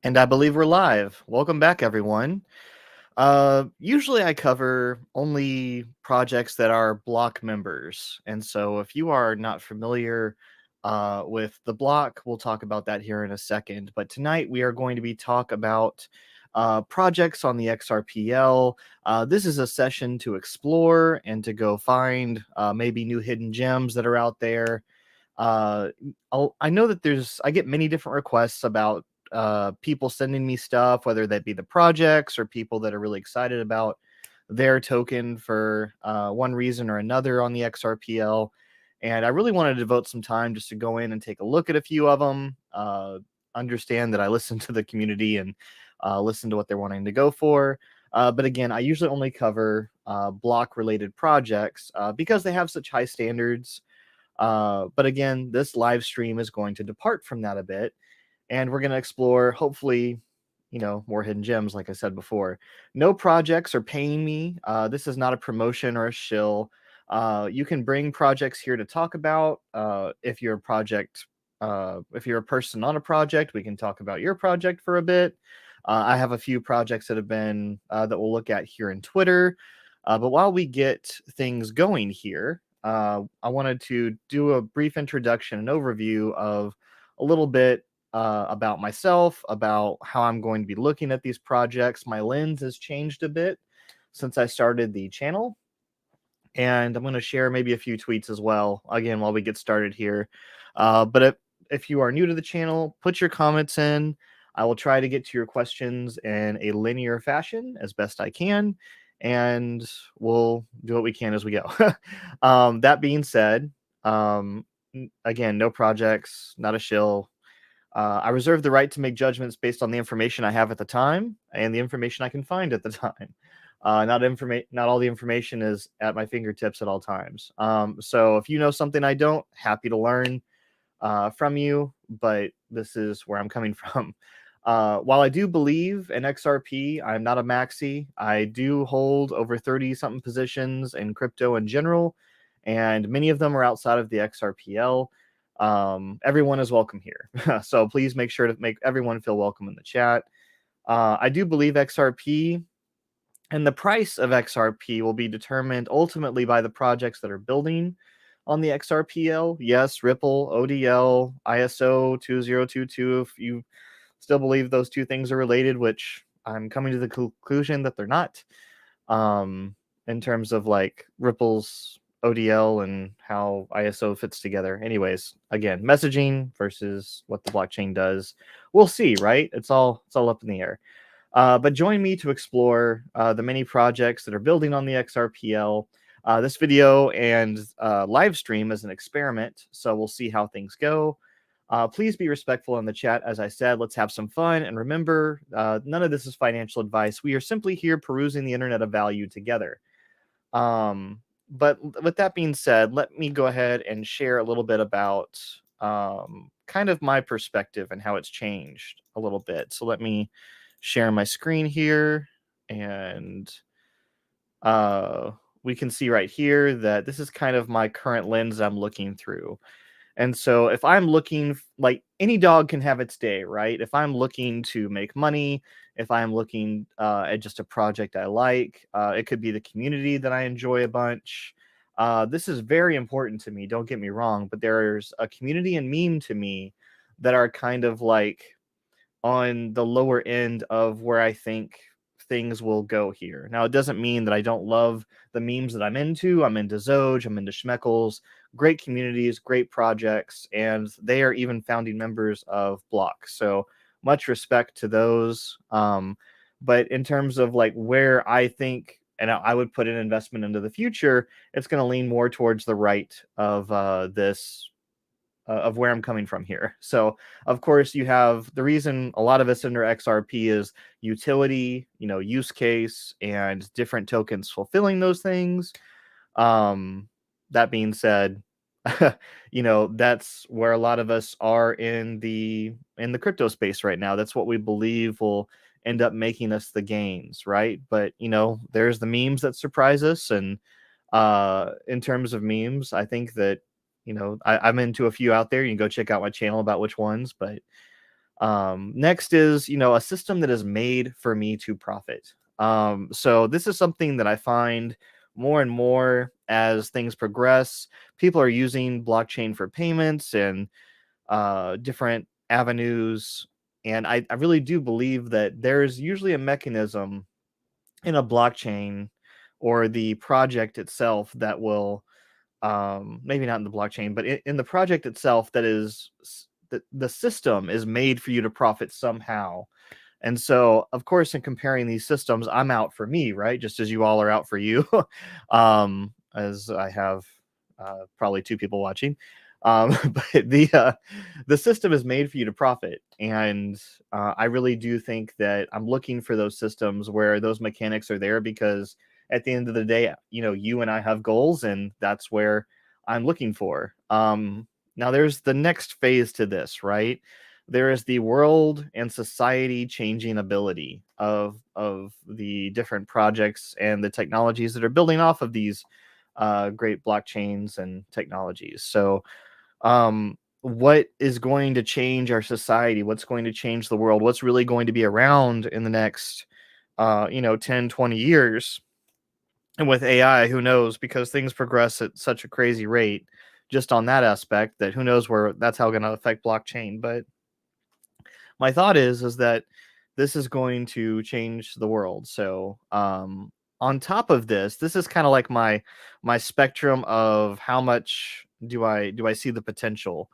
And I believe we're live. Welcome back, everyone. Usually I cover only projects that are block members. And so if you are not familiar with the block, we'll talk about that here in a second. But tonight we are going to be talk about projects on the XRPL. This is a session to explore and to go find maybe new hidden gems that are out there. uh I know that I get many different requests about people sending me stuff, whether that be the projects or people that are really excited about their token for one reason or another on the XRPL. And I really wanted to devote some time just to go in and take a look at a few of them, understand that I listen to the community and listen to what they're wanting to go for. But again, I usually only cover block related projects because they have such high standards. But again, this live stream is going to depart from that a bit, and we're going to explore, hopefully, more hidden gems, like I said before. No projects are paying me. This is not a promotion or a shill. You can bring projects here to talk about. If you're a project, if you're a person on a project, we can talk about your project for a bit. I have a few projects that have been that we'll look at here in Twitter. But while we get things going here, I wanted to do a brief introduction and overview of a little bit about myself, about how I'm going to be looking at these projects. My lens has changed a bit since I started the channel, and I'm going to share maybe a few tweets as well, again, while we get started here. But if you are new to the channel, put your comments in. I will try to get to your questions in a linear fashion as best I can, and we'll do what we can as we go. That being said, again, no projects, not a shill. I reserve the right to make judgments based on the information I have at the time and the information I can find at the time. Not all the information is at my fingertips at all times. So if you know something I don't, happy to learn from you, but this is where I'm coming from. While I do believe in XRP, I'm not a maxi. I do hold over 30 something positions in crypto in general, and many of them are outside of the XRPL. Everyone is welcome here. So please make sure to make everyone feel welcome in the chat. I do believe XRP and the price of XRP will be determined ultimately by the projects that are building on the XRPL. Yes, Ripple, ODL, ISO 2022. If you still believe those two things are related, which I'm coming to the conclusion that they're not, in terms of like Ripple's ODL and how ISO fits together. Anyways, again, messaging versus what the blockchain does. We'll see, right? It's all up in the air. But join me to explore the many projects that are building on the XRPL. This video and live stream is an experiment, so we'll see how things go. Please be respectful in the chat. As I said, let's have some fun. And remember, none of this is financial advice. We are simply here perusing the internet of value together. But with that being said, let me go ahead and share a little bit about kind of my perspective and how it's changed a little bit. So let me share my screen here, and we can see right here that this is kind of my current lens I'm looking through. And so if I'm looking, like any dog can have its day, right? If I'm looking to make money, if I'm looking at just a project I like, it could be the community that I enjoy a bunch. This is very important to me, don't get me wrong, but there's a community and meme to me that are kind of like on the lower end of where I think things will go here. Now, it doesn't mean that I don't love the memes that I'm into. I'm into Zoj, I'm into Schmeckles, great communities, great projects, and they are even founding members of Block. So much respect to those. But in terms of like where I think, and I would put an investment into the future, it's going to lean more towards the right of this of where I'm coming from here. So, of course, you have the reason a lot of us under XRP is utility, use case, and different tokens fulfilling those things. That being said, that's where a lot of us are in the crypto space right now. That's what we believe will end up making us the gains, right? But there's the memes that surprise us, and in terms of memes, I think that I'm into a few out there. You can go check out my channel about which ones, but Next is, a system that is made for me to profit. So this is something that I find more and more as things progress. People are using blockchain for payments and different avenues. And I really do believe that there's usually a mechanism in a blockchain or the project itself that will, maybe not in the blockchain, but in the project itself, that is the system is made for you to profit somehow. And so, of course, in comparing these systems, I'm out for me, right? Just as you all are out for you, as I have probably two people watching. But the system is made for you to profit, and I really do think that I'm looking for those systems where those mechanics are there, because at the end of the day, you and I have goals, and that's where I'm looking for. Now, there's the next phase to this, right? There is the world and society changing ability of the different projects and the technologies that are building off of these great blockchains and technologies. So, what is going to change our society? What's going to change the world? What's really going to be around in the next, 10, 20 years? And with AI, who knows? Because things progress at such a crazy rate just on that aspect, that who knows where that's how going to affect blockchain. But my thought is that this is going to change the world. So, on top of this is kind of like my spectrum of how much do I see the potential.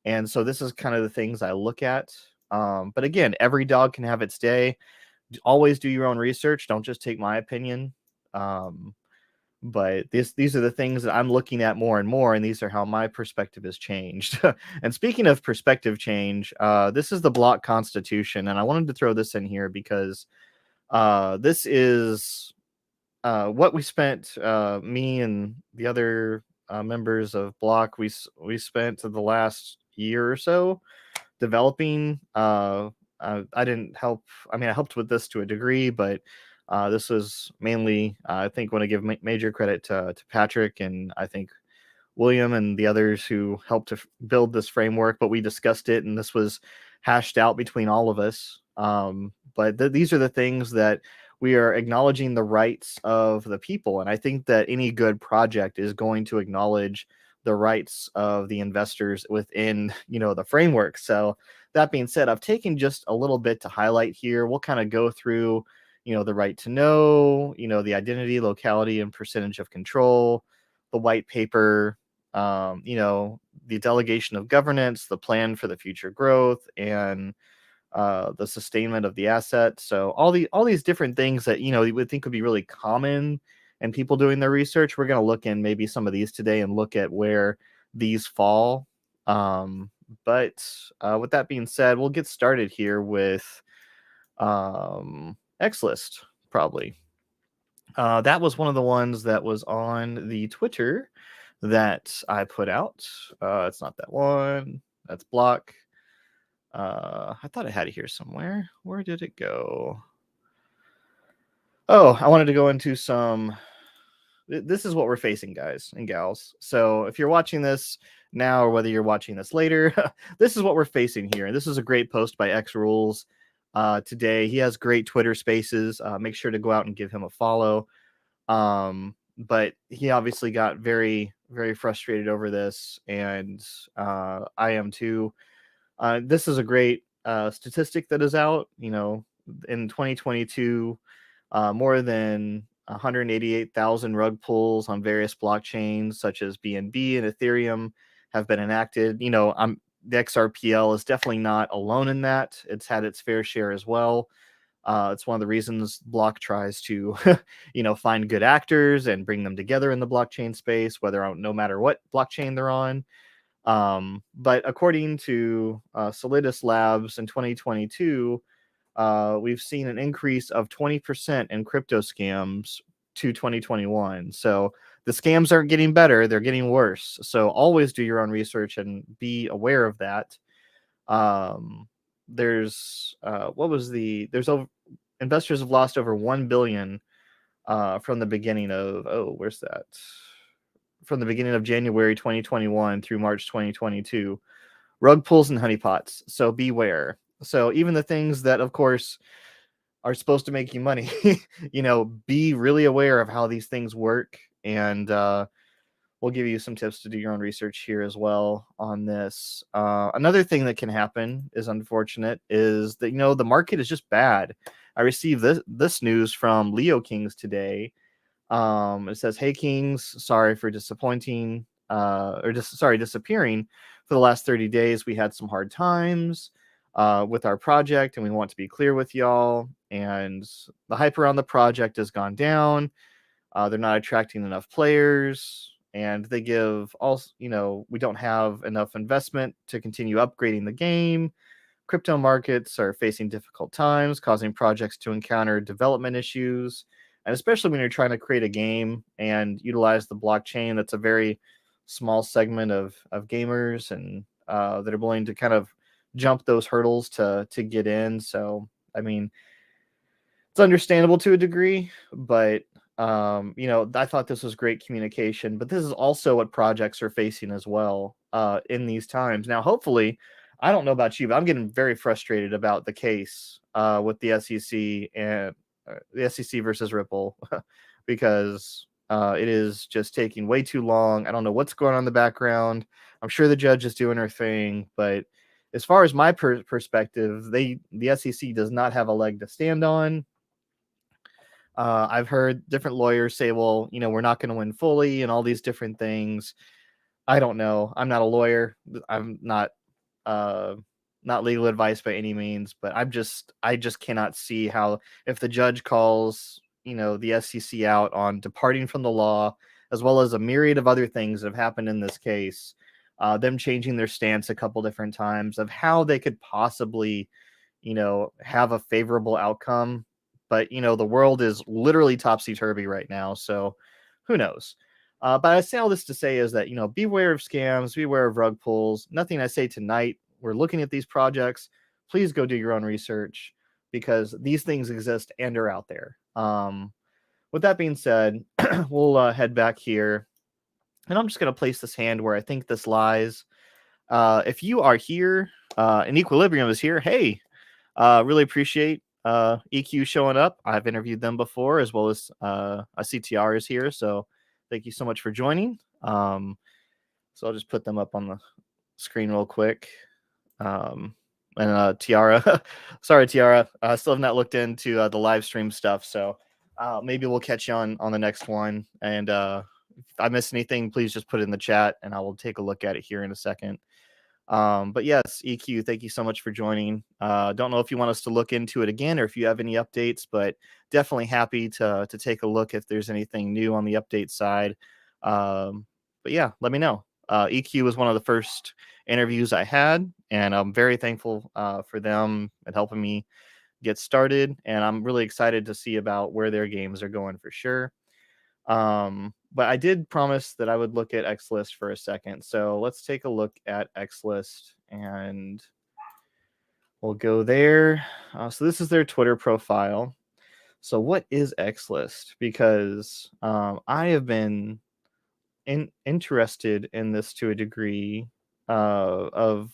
And so this is kind of the things I look at. But again, every dog can have its day. Always do your own research. Don't just take my opinion. Um, but these are the things that I'm looking at more and more, and these are how my perspective has changed. And speaking of perspective change, this is the block constitution, and I wanted to throw this in here because this is what we spent, me and the other members of block, we spent the last year or so developing. I didn't help. I mean, I helped with this to a degree, but this was mainly, I think, want to give major credit to Patrick, and I think William and the others who helped to build this framework. But we discussed it, and this was hashed out between all of us. But these are the things that we are acknowledging the rights of the people, and I think that any good project is going to acknowledge the rights of the investors within, the framework. So that being said, I've taken just a little bit to highlight here. We'll kind of go through, the right to know, the identity, locality, and percentage of control, the white paper, the delegation of governance, the plan for the future growth, and the sustainment of the asset. So all these different things that you would think would be really common and people doing their research. We're going to look in maybe some of these today and look at where these fall. But with that being said, we'll get started here with Xlist, probably. That was one of the ones that was on the Twitter that I put out. It's not that one. That's block. I thought I had it here somewhere. Where did it go? Oh, I wanted to go into some. This is what we're facing, guys and gals. So if you're watching this now or whether you're watching this later, this is what we're facing here. And this is a great post by X Rules today. He has great Twitter spaces. Make sure to go out and give him a follow. But he obviously got very, very frustrated over this, and I am too. This is a great statistic that is out. In 2022, more than 188,000 rug pulls on various blockchains such as BNB and Ethereum have been enacted. The XRPL is definitely not alone in that. It's had its fair share as well. It's one of the reasons Block tries to, find good actors and bring them together in the blockchain space, no matter what blockchain they're on. But according to Solidus Labs in 2022, we've seen an increase of 20% in crypto scams to 2021. So the scams aren't getting better, they're getting worse. So always do your own research and be aware of that. There's investors have lost over 1 billion from the beginning of from the beginning of January 2021 through March 2022. Rug pulls and honeypots, so beware. So even the things that, of course, are supposed to make you money, be really aware of how these things work. And we'll give you some tips to do your own research here as well on this. Another thing that can happen is unfortunate is that, the market is just bad. I received this news from Leo Kings today. It says, "Hey Kings, sorry for disappointing, disappearing for the last 30 days. We had some hard times with our project, and we want to be clear with y'all. And the hype around the project has gone down. They're not attracting enough players, and they give also, we don't have enough investment to continue upgrading the game. Crypto markets are facing difficult times, causing projects to encounter development issues. And especially when you're trying to create a game and utilize the blockchain, that's a very small segment of gamers and that are willing to kind of jump those hurdles to get in. So, I mean, it's understandable to a degree, but I thought this was great communication. But this is also what projects are facing as well in these times. Now, hopefully, I don't know about you, but I'm getting very frustrated about the case with the SEC and the SEC versus Ripple because it is just taking way too long. I don't know what's going on in the background. I'm sure the judge is doing her thing, but as far as my perspective, the SEC does not have a leg to stand on. I've heard different lawyers say, well, we're not going to win fully and all these different things. I don't know. I'm not a lawyer. I'm uh, not legal advice by any means, but I just cannot see how, if the judge calls, the SEC out on departing from the law, as well as a myriad of other things that have happened in this case, them changing their stance a couple different times of how they could possibly, have a favorable outcome. But, the world is literally topsy-turvy right now. So who knows? But I say all this to say is that, beware of scams, beware of rug pulls. Nothing I say tonight. We're looking at these projects. Please go do your own research because these things exist and are out there. With that being said, we'll head back here. And I'm just going to place this hand where I think this lies. If you are here and Equilibrium is here, hey, really appreciate EQ showing up. I've interviewed them before, as well as I see TR is here. So thank you so much for joining. So I'll just put them up on the screen real quick. And Tiara, sorry, Tiara, I still have not looked into the live stream stuff. So maybe we'll catch you on the next one. And if I miss anything, please just put it in the chat and I will take a look at it here in a second. But yes, EQ, thank you so much for joining. Don't know if you want us to look into it again or if you have any updates, but definitely happy to take a look if there's anything new on the update side. But yeah, let me know. EQ was one of the first interviews I had, and I'm very thankful for them and helping me get started. And I'm really excited to see about where their games are going for sure. But I did promise that I would look at Xlist for a second. So let's take a look at Xlist and we'll go there. So this is their Twitter profile. So what is Xlist? Because I have been interested in this to a degree and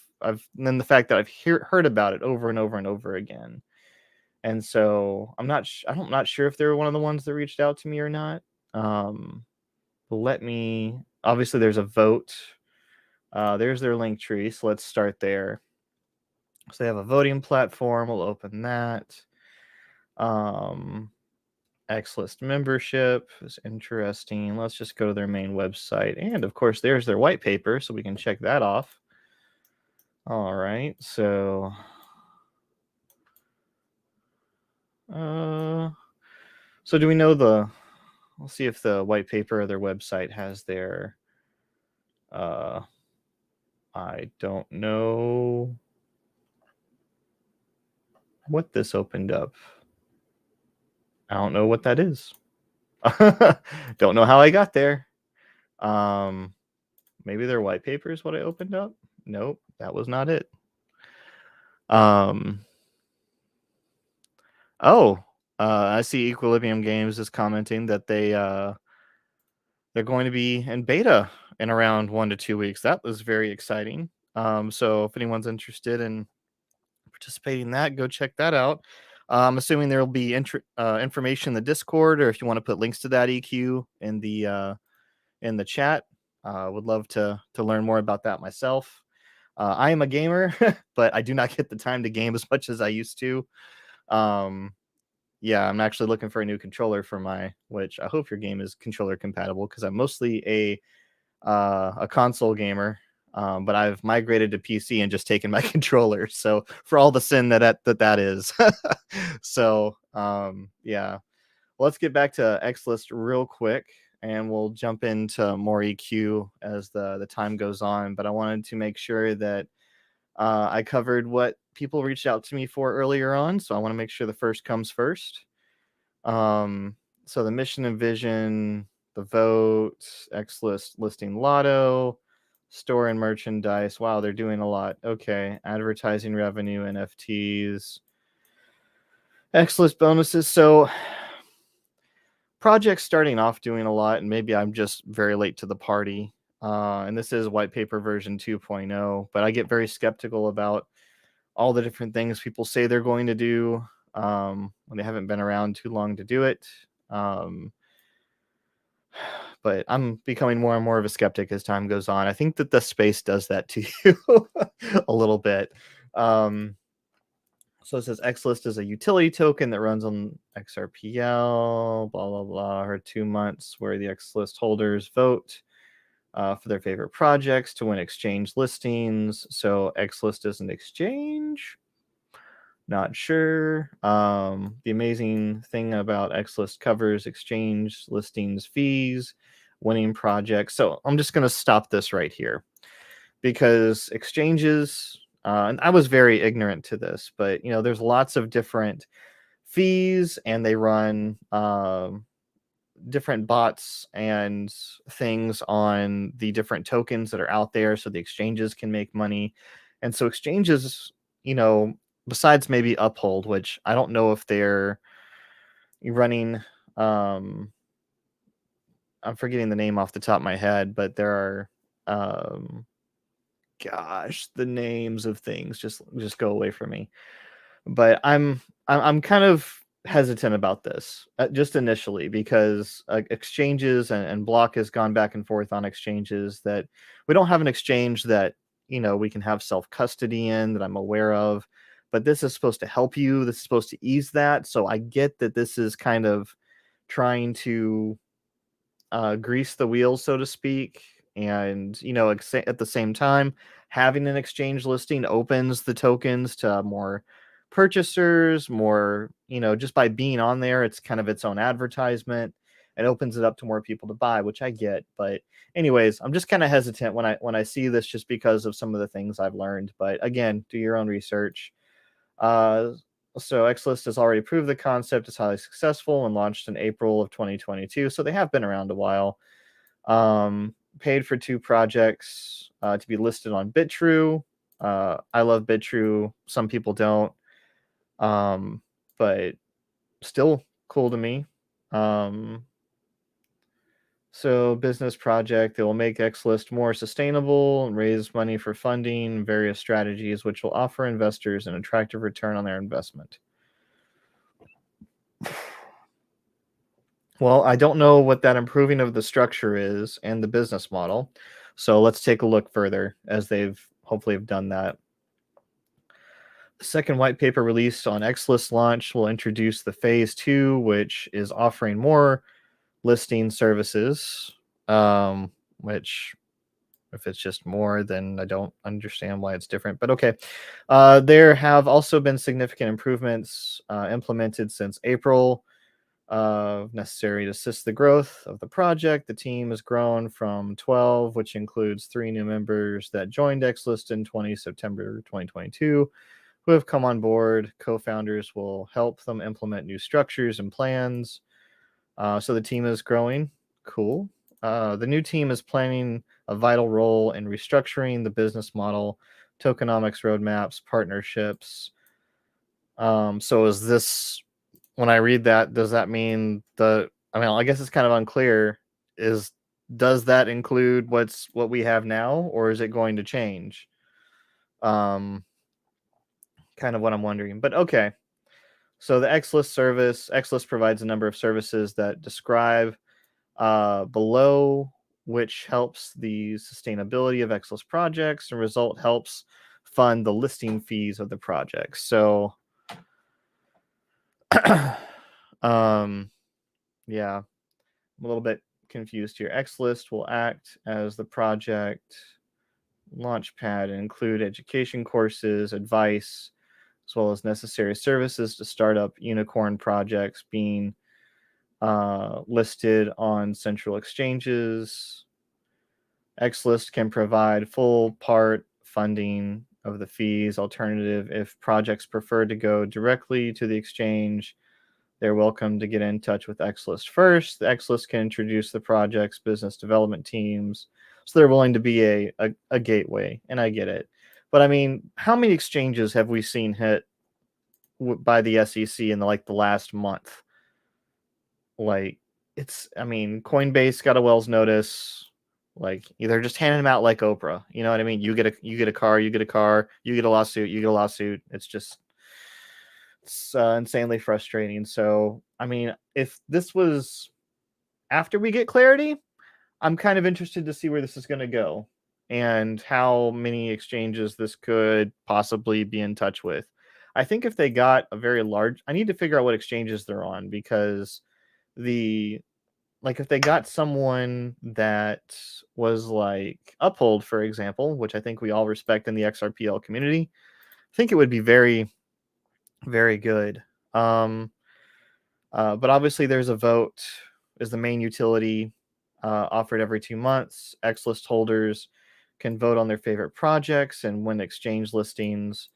then the fact that I've heard about it over and over and over again. And so I'm not sure if they're one of the ones that reached out to me or not. Obviously there's a vote. There's their link tree. So let's start there. So they have a voting platform. We'll open that. Xlist membership is interesting. Let's just go to their main website. And of course, there's their white paper. So we can check that off. All right. So, so do we know we'll see if the white paper or their website has their, I don't know what this opened up. I don't know what that is. Don't know how I got there. Maybe their white paper is what I opened up. Nope, that was not it. I see Equilibrium Games is commenting that they're going to be in beta in around 1 to 2 weeks. That was very exciting. So if anyone's interested in participating in that, go check that out. I'm assuming there will be information in the Discord, or if you want to put links to that EQ in the chat. Would love to learn more about that myself. I am a gamer, but I do not get the time to game as much as I used to. Yeah, I'm actually looking for a new controller for which I hope your game is controller compatible, because I'm mostly a console gamer. But I've migrated to PC and just taken my controller. So for all the sin that is. So yeah. Let's get back to Xlist real quick, and we'll jump into more EQ as the time goes on. But I wanted to make sure that I covered what people reached out to me for earlier on. So I want to make sure the first comes first. So the mission and vision, the vote, Xlist listing lotto, store and merchandise. Wow, they're doing a lot. Okay, advertising revenue, NFTs, Xlist bonuses. So projects starting off doing a lot, and maybe I'm just very late to the party. And this is white paper version 2.0, but I get very skeptical about all the different things people say they're going to do when they haven't been around too long to do it. But I'm becoming more and more of a skeptic as time goes on. I think that the space does that to you a little bit. So it says Xlist is a utility token that runs on XRPL, blah, blah, blah, or 2 months, where the Xlist holders vote for their favorite projects to win exchange listings. So Xlist is an exchange? Not sure. The amazing thing about Xlist covers exchange listings fees, winning projects. So I'm just going to stop this right here, because exchanges, and I was very ignorant to this, but there's lots of different fees, and they run different bots and things on the different tokens that are out there, so the exchanges can make money. And so exchanges, besides maybe Uphold, which I don't know if they're running, I'm forgetting the name off the top of my head, but there are gosh, the names of things just go away from me. But I'm kind of hesitant about this, just initially, because exchanges and Block has gone back and forth on exchanges, that we don't have an exchange that we can have self custody in, that I'm aware of. But this is supposed to help you. This is supposed to ease that. So I get that this is kind of trying to grease the wheels, so to speak. And at the same time, having an exchange listing opens the tokens to more purchasers, more, just by being on there, it's kind of its own advertisement. It opens it up to more people to buy, which I get. But anyways, I'm just kind of hesitant when I see this, just because of some of the things I've learned. But again, do your own research. So Xlist has already proved the concept is highly successful and launched in April of 2022. So they have been around a while. Paid for 2 projects to be listed on BitTrue. I love BitTrue. Some people don't. But still cool to me. So business project that will make Xlist more sustainable and raise money for funding various strategies, which will offer investors an attractive return on their investment. Well, I don't know what that improving of the structure is and the business model. So let's take a look further, as they've hopefully have done that. The second white paper released on Xlist launch will introduce the phase 2, which is offering more listing services, which, if it's just more, then I don't understand why it's different, but okay. There have also been significant improvements implemented since April, necessary to assist the growth of the project. The team has grown from 12, which includes 3 new members that joined Xlist in September 2022, who have come on board. Co-founders will help them implement new structures and plans. So the team is growing. Cool. The new team is planning a vital role in restructuring the business model, tokenomics roadmaps, partnerships. So is this, when I read that, does that mean I guess it's kind of unclear. Does that include what we have now, or is it going to change? kind of what I'm wondering. But okay. So the Xlist provides a number of services that describe below, which helps the sustainability of Xlist projects, and result helps fund the listing fees of the projects. So, yeah, I'm a little bit confused here. Xlist will act as the project launchpad and include education courses, advice, as well as necessary services to start up unicorn projects being listed on central exchanges. Xlist can provide full part funding of the fees. Alternative, if projects prefer to go directly to the exchange, they're welcome to get in touch with Xlist first. The Xlist can introduce the project's business development teams. So they're willing to be a gateway, and I get it. But I mean, how many exchanges have we seen hit by the SEC in the last month? Like, I mean, Coinbase got a Wells notice. Like, they're just handing them out like Oprah. You know what I mean? You get a car, you get a car, you get a lawsuit, you get a lawsuit. It's insanely frustrating. So, I mean, if this was after we get clarity, I'm kind of interested to see where this is going to go and how many exchanges this could possibly be in touch with. I think if they got a very large, I need to figure out what exchanges they're on, because if they got someone that was like Uphold, for example, which I think we all respect in the XRPL community, I think it would be very, very good. But obviously there's a vote is the main utility offered every 2 months. Xlist holders can vote on their favorite projects and win exchange listings.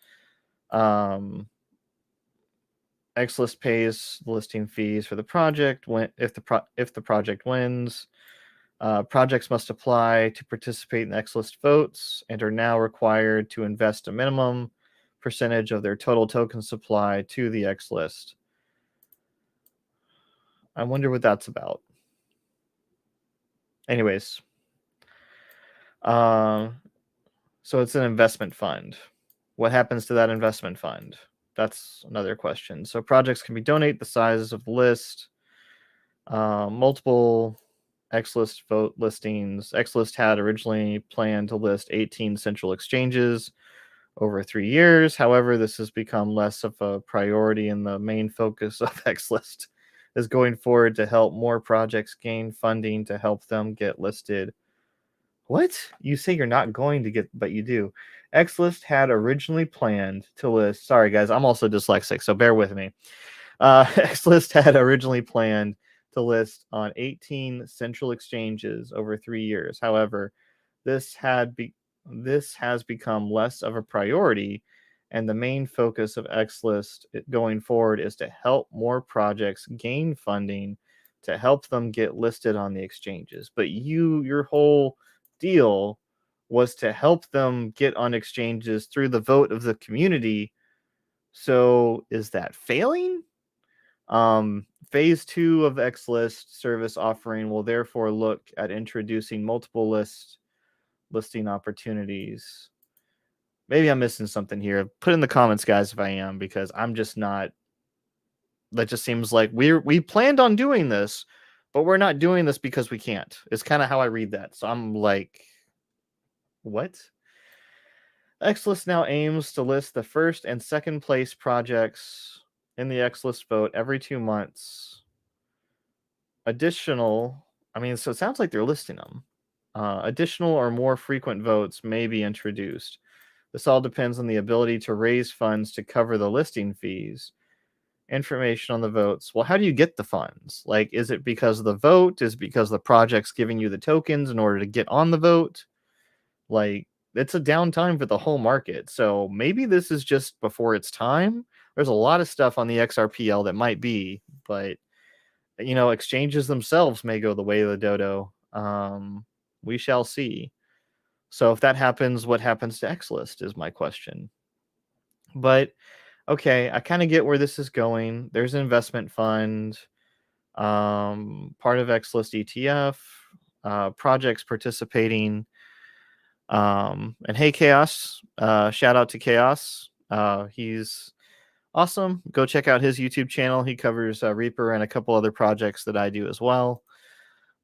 Xlist pays the listing fees for the project if the project wins. Projects must apply to participate in Xlist votes and are now required to invest a minimum percentage of their total token supply to the Xlist. I wonder what that's about. Anyways, so it's an investment fund. What happens to that investment fund? That's another question. So projects can be donate the size of the list. Multiple Xlist vote listings. Xlist had originally planned to list 18 central exchanges over 3 years. However, this has become less of a priority, and the main focus of Xlist is going forward to help more projects gain funding to help them get listed. What? You say you're not going to get, but you do. Xlist had originally planned to list. Sorry, guys, I'm also dyslexic, so bear with me. Xlist had originally planned to list on 18 central exchanges over 3 years. However, this has become less of a priority, and the main focus of Xlist going forward is to help more projects gain funding to help them get listed on the exchanges. But your whole deal was to help them get on exchanges through the vote of the community. So is that failing? Phase 2 of Xlist service offering will therefore look at introducing multiple listing opportunities. Maybe I'm missing something here. Put in the comments, guys, if I am, because I'm just not. That just seems like we planned on doing this, but we're not doing this because we can't. It's kind of how I read that. So I'm like, what? Xlist now aims to list the first and second place projects in the Xlist vote every 2 months. Additional, I mean, so it sounds like they're listing them. Additional or more frequent votes may be introduced. This all depends on the ability to raise funds to cover the listing fees. Information on the votes. Well, how do you get the funds? Like, is it because of the vote? Is it because the project's giving you the tokens in order to get on the vote? Like, it's a downtime for the whole market. So maybe this is just before its time. There's a lot of stuff on the XRPL that might be, but exchanges themselves may go the way of the dodo. We shall see. So if that happens, what happens to Xlist is my question. But okay, I kind of get where this is going. There's an investment fund, part of Xlist ETF, projects participating. And hey, Chaos, shout out to Chaos. He's awesome. Go check out his YouTube channel. He covers Reaper and a couple other projects that I do as well.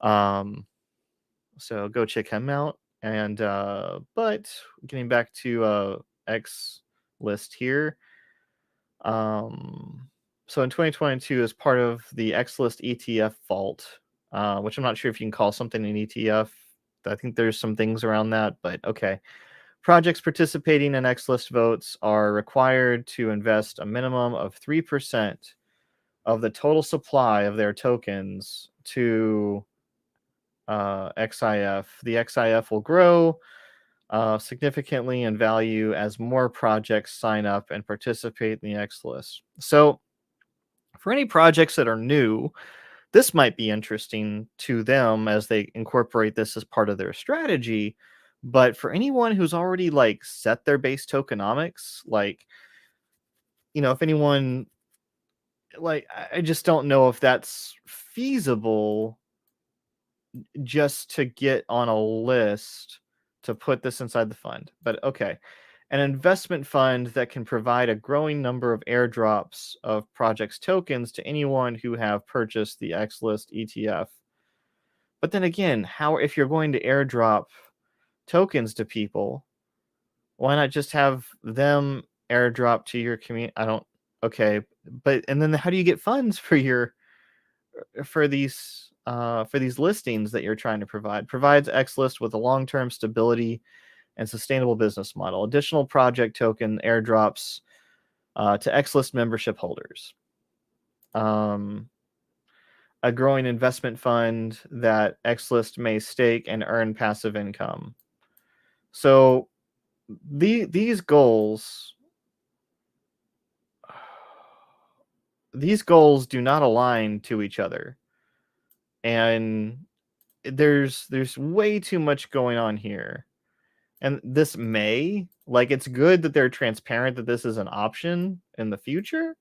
So go check him out. And but getting back to Xlist here. So in 2022, as part of the Xlist ETF vault, which I'm not sure if you can call something an ETF. I think there's some things around that, but okay. Projects participating in Xlist votes are required to invest a minimum of 3% of the total supply of their tokens to XIF. The XIF will grow significantly in value as more projects sign up and participate in the Xlist. So, for any projects that are new, this might be interesting to them as they incorporate this as part of their strategy. But for anyone who's already like set their base tokenomics, like, if anyone, like, I just don't know if that's feasible just to get on a list to put this inside the fund. But okay. An investment fund that can provide a growing number of airdrops of projects tokens to anyone who have purchased the Xlist ETF. But then again, how if you're going to airdrop tokens to people, why not just have them airdrop to your community? I don't. Okay, but and then how do you get funds for these listings that you're trying to provide? Provides Xlist with a long-term stability and sustainable business model. Additional project token airdrops to Xlist membership holders. A growing investment fund that Xlist may stake and earn passive income. So these goals do not align to each other, and there's way too much going on here. And this it's good that they're transparent that this is an option in the future,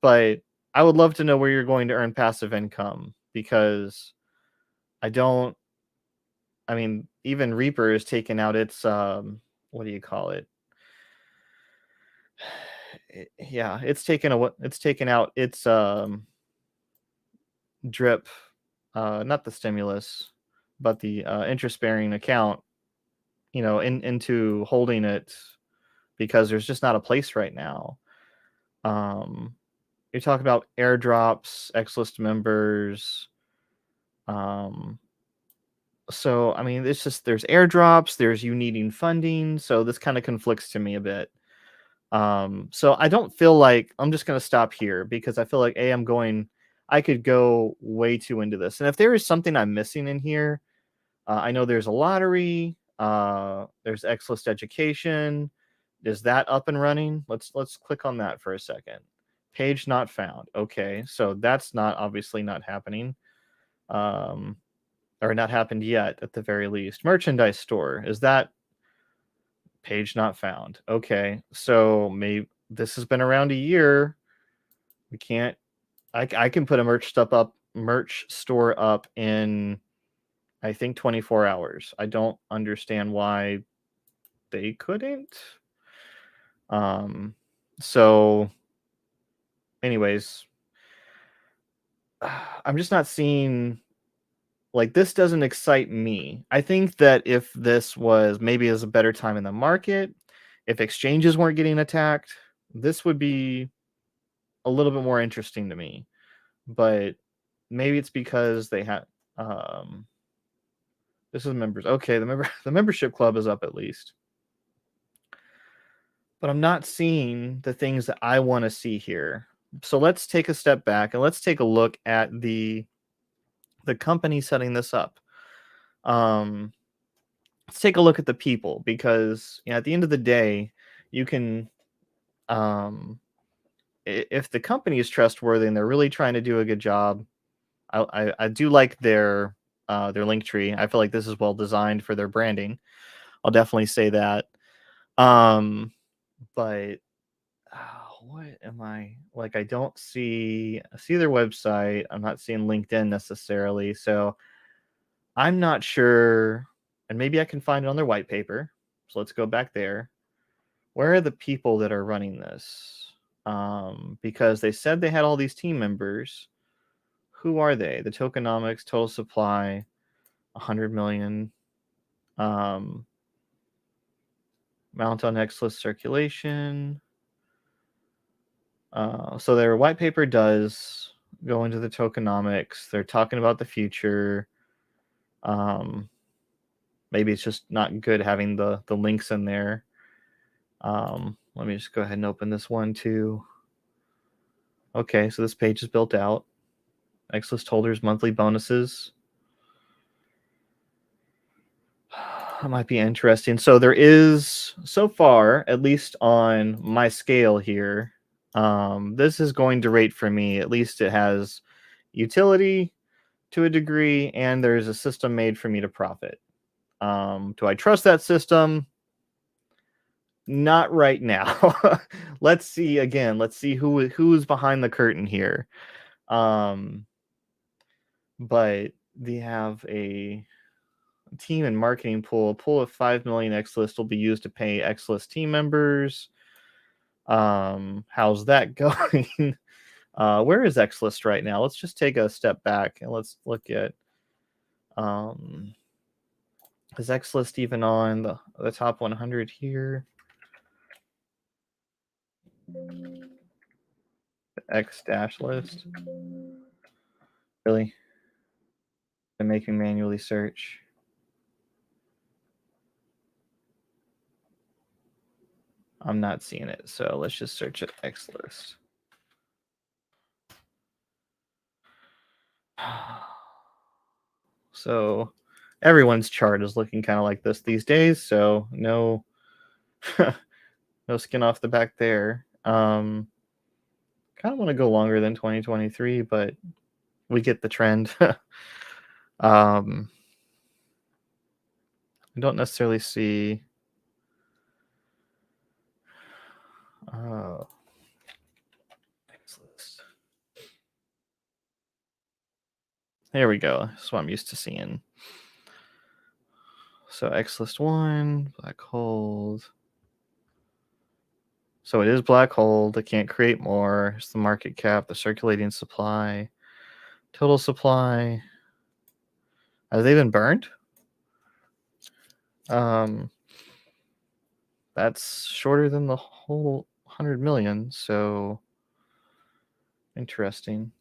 but I would love to know where you're going to earn passive income, because even Reaper is taking out its what do you call it? Yeah, it's taken out its drip, not the stimulus, but the interest-bearing account, into holding it, because there's just not a place right now. You talk about airdrops, Xlist members. So it's just there's airdrops, there's you needing funding, so this kind of conflicts to me a bit. So I don't feel like I'm just going to stop here, because I feel like I could go way too into this. And if there is something I'm missing in here, I know there's a lottery, there's Xlist education. Is that up and running? Let's click on that for a second. Page not found. Okay, so that's obviously not happening. Or not happened yet at the very least. Merchandise store. Is that page not found? Okay, so maybe this has been around a year. We can't. I can put a merch store up in, I think, 24 hours. I don't understand why they couldn't. So anyways, I'm just not seeing, this doesn't excite me. I think that if this was maybe as a better time in the market, if exchanges weren't getting attacked, this would be a little bit more interesting to me. But maybe it's because they had this is members. Okay, the membership club is up at least. But I'm not seeing the things that I want to see here. So let's take a step back and let's take a look at the company setting this up. Let's take a look at the people, because at the end of the day, you can, if the company is trustworthy and they're really trying to do a good job, I do like their link tree. I feel like this is well designed for their branding. I'll definitely say that. But what am I like? I don't see their website. I'm not seeing LinkedIn necessarily, so I'm not sure. And maybe I can find it on their white paper. So let's go back there. where are the people that are running this? Because they said they had all these team members. Who are they? The tokenomics, total supply, 100 million. Mount on Xlist circulation. So their white paper does go into the tokenomics. They're talking about the future. Maybe it's just not good having the links in there. Let me just go ahead and open this one too. Okay, so this page is built out. Xlist holders monthly bonuses. That might be interesting. So there is, so far, at least on my scale here, this is going to rate for me. At least it has utility to a degree, and there's a system made for me to profit. Do I trust that system? Not right now. Let's see again. Let's see who's behind the curtain here. But they have a team and marketing pool. A pool of 5 million Xlist will be used to pay Xlist team members. How's that going? Where is Xlist right now? Let's just take a step back and let's look at is Xlist even on the top 100 here? The X dash list. Really? And making manually search. I'm not seeing it, so let's just search it Xlist. So everyone's chart is looking kind of like this these days, so no no skin off the back there. Kind of want to go longer than 2023, but we get the trend. I don't necessarily see Xlist. There we go. That's what I'm used to seeing. So Xlist 1, black hold. So it is black hold. I can't create more. It's the market cap, the circulating supply, total supply. Have they been burned? That's shorter than the whole 100 million. So interesting.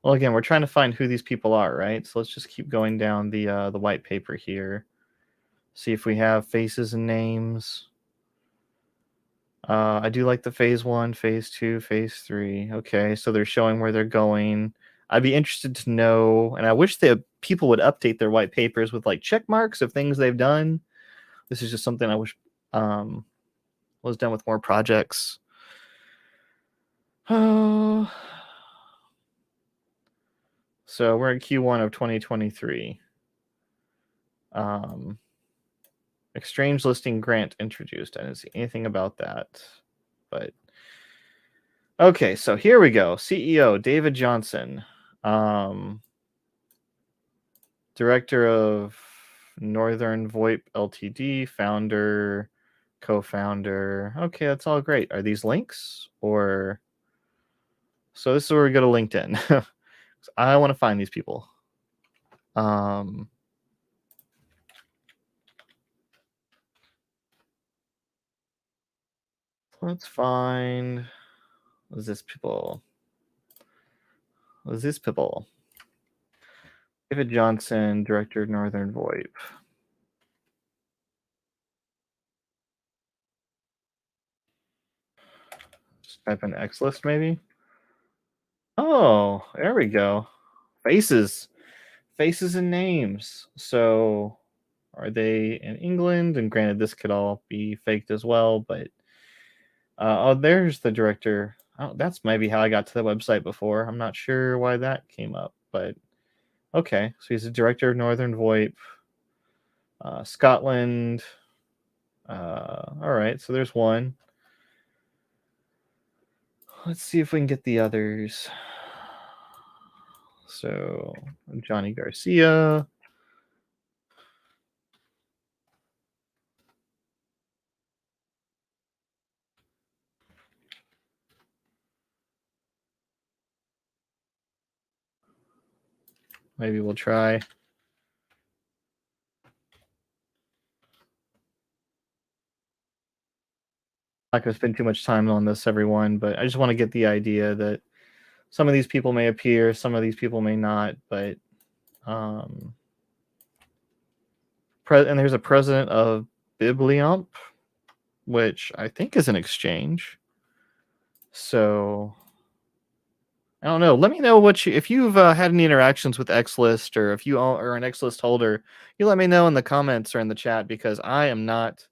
Well, again, we're trying to find who these people are, right? So let's just keep going down the white paper here. See if we have faces and names. I do like the phase 1, phase 2, phase 3. Okay, so they're showing where they're going. I'd be interested to know, and I wish that people would update their white papers with like check marks of things they've done. This is just something I wish was done with more projects. Oh, so we're in Q1 of 2023. Exchange listing grant introduced. I didn't see anything about that, but okay. So here we go. CEO David Johnson, director of Northern VoIP Ltd, founder, co-founder. Okay, that's all great. Are these links or? So this is where we go to LinkedIn. I want to find these people. Let's find. What's this people? What's this people? David Johnson, director of Northern VoIP. Just type in Xlist maybe. Oh, there we go. Faces and names. So are they in England? And granted, this could all be faked as well, but oh, there's the director. Oh, that's maybe how I got to the website before. I'm not sure why that came up, but okay. So he's the director of Northern VoIP, Scotland. All right, so there's one. Let's see if we can get the others. So Johnny Garcia. maybe we'll try. Not going to spend too much time on this, everyone, but I just want to get the idea that some of these people may appear, some of these people may not, but and there's a president of Bibliomp, which I think is an exchange. So I don't know. Let me know if you've had any interactions with Xlist, or if you are an Xlist holder, you let me know in the comments or in the chat, because I am not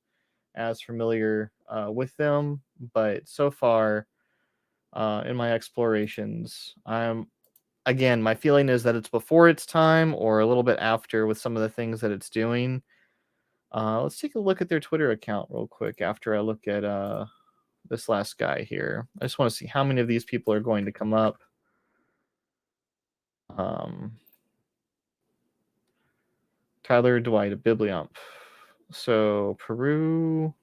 as familiar with them. But so far in my explorations, again, my feeling is that it's before its time or a little bit after with some of the things that it's doing. Let's take a look at their Twitter account real quick after I look at this last guy here. I just want to see how many of these people are going to come up. Tyler Dwight of Bibliomp. So Peru,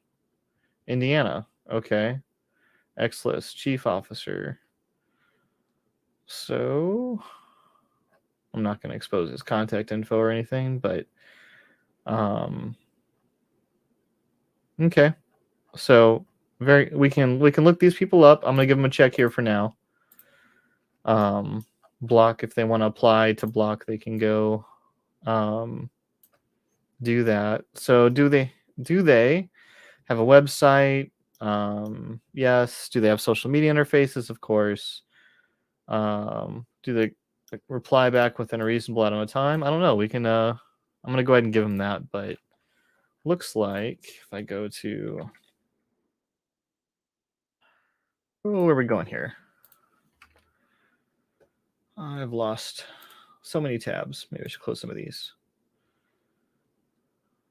Indiana. Okay. Xlist, Chief Officer. So I'm not going to expose his contact info or anything, but okay. So we can look these people up. I'm going to give them a check here for now. Block, if they want to apply to block, they can go do that. So do they have a website? Yes. Do they have social media interfaces? Of course. Do they reply back within a reasonable amount of time? I don't know. We can I'm gonna go ahead and give them that, but looks like if I go to where are we going here? I've lost so many tabs. Maybe I should close some of these.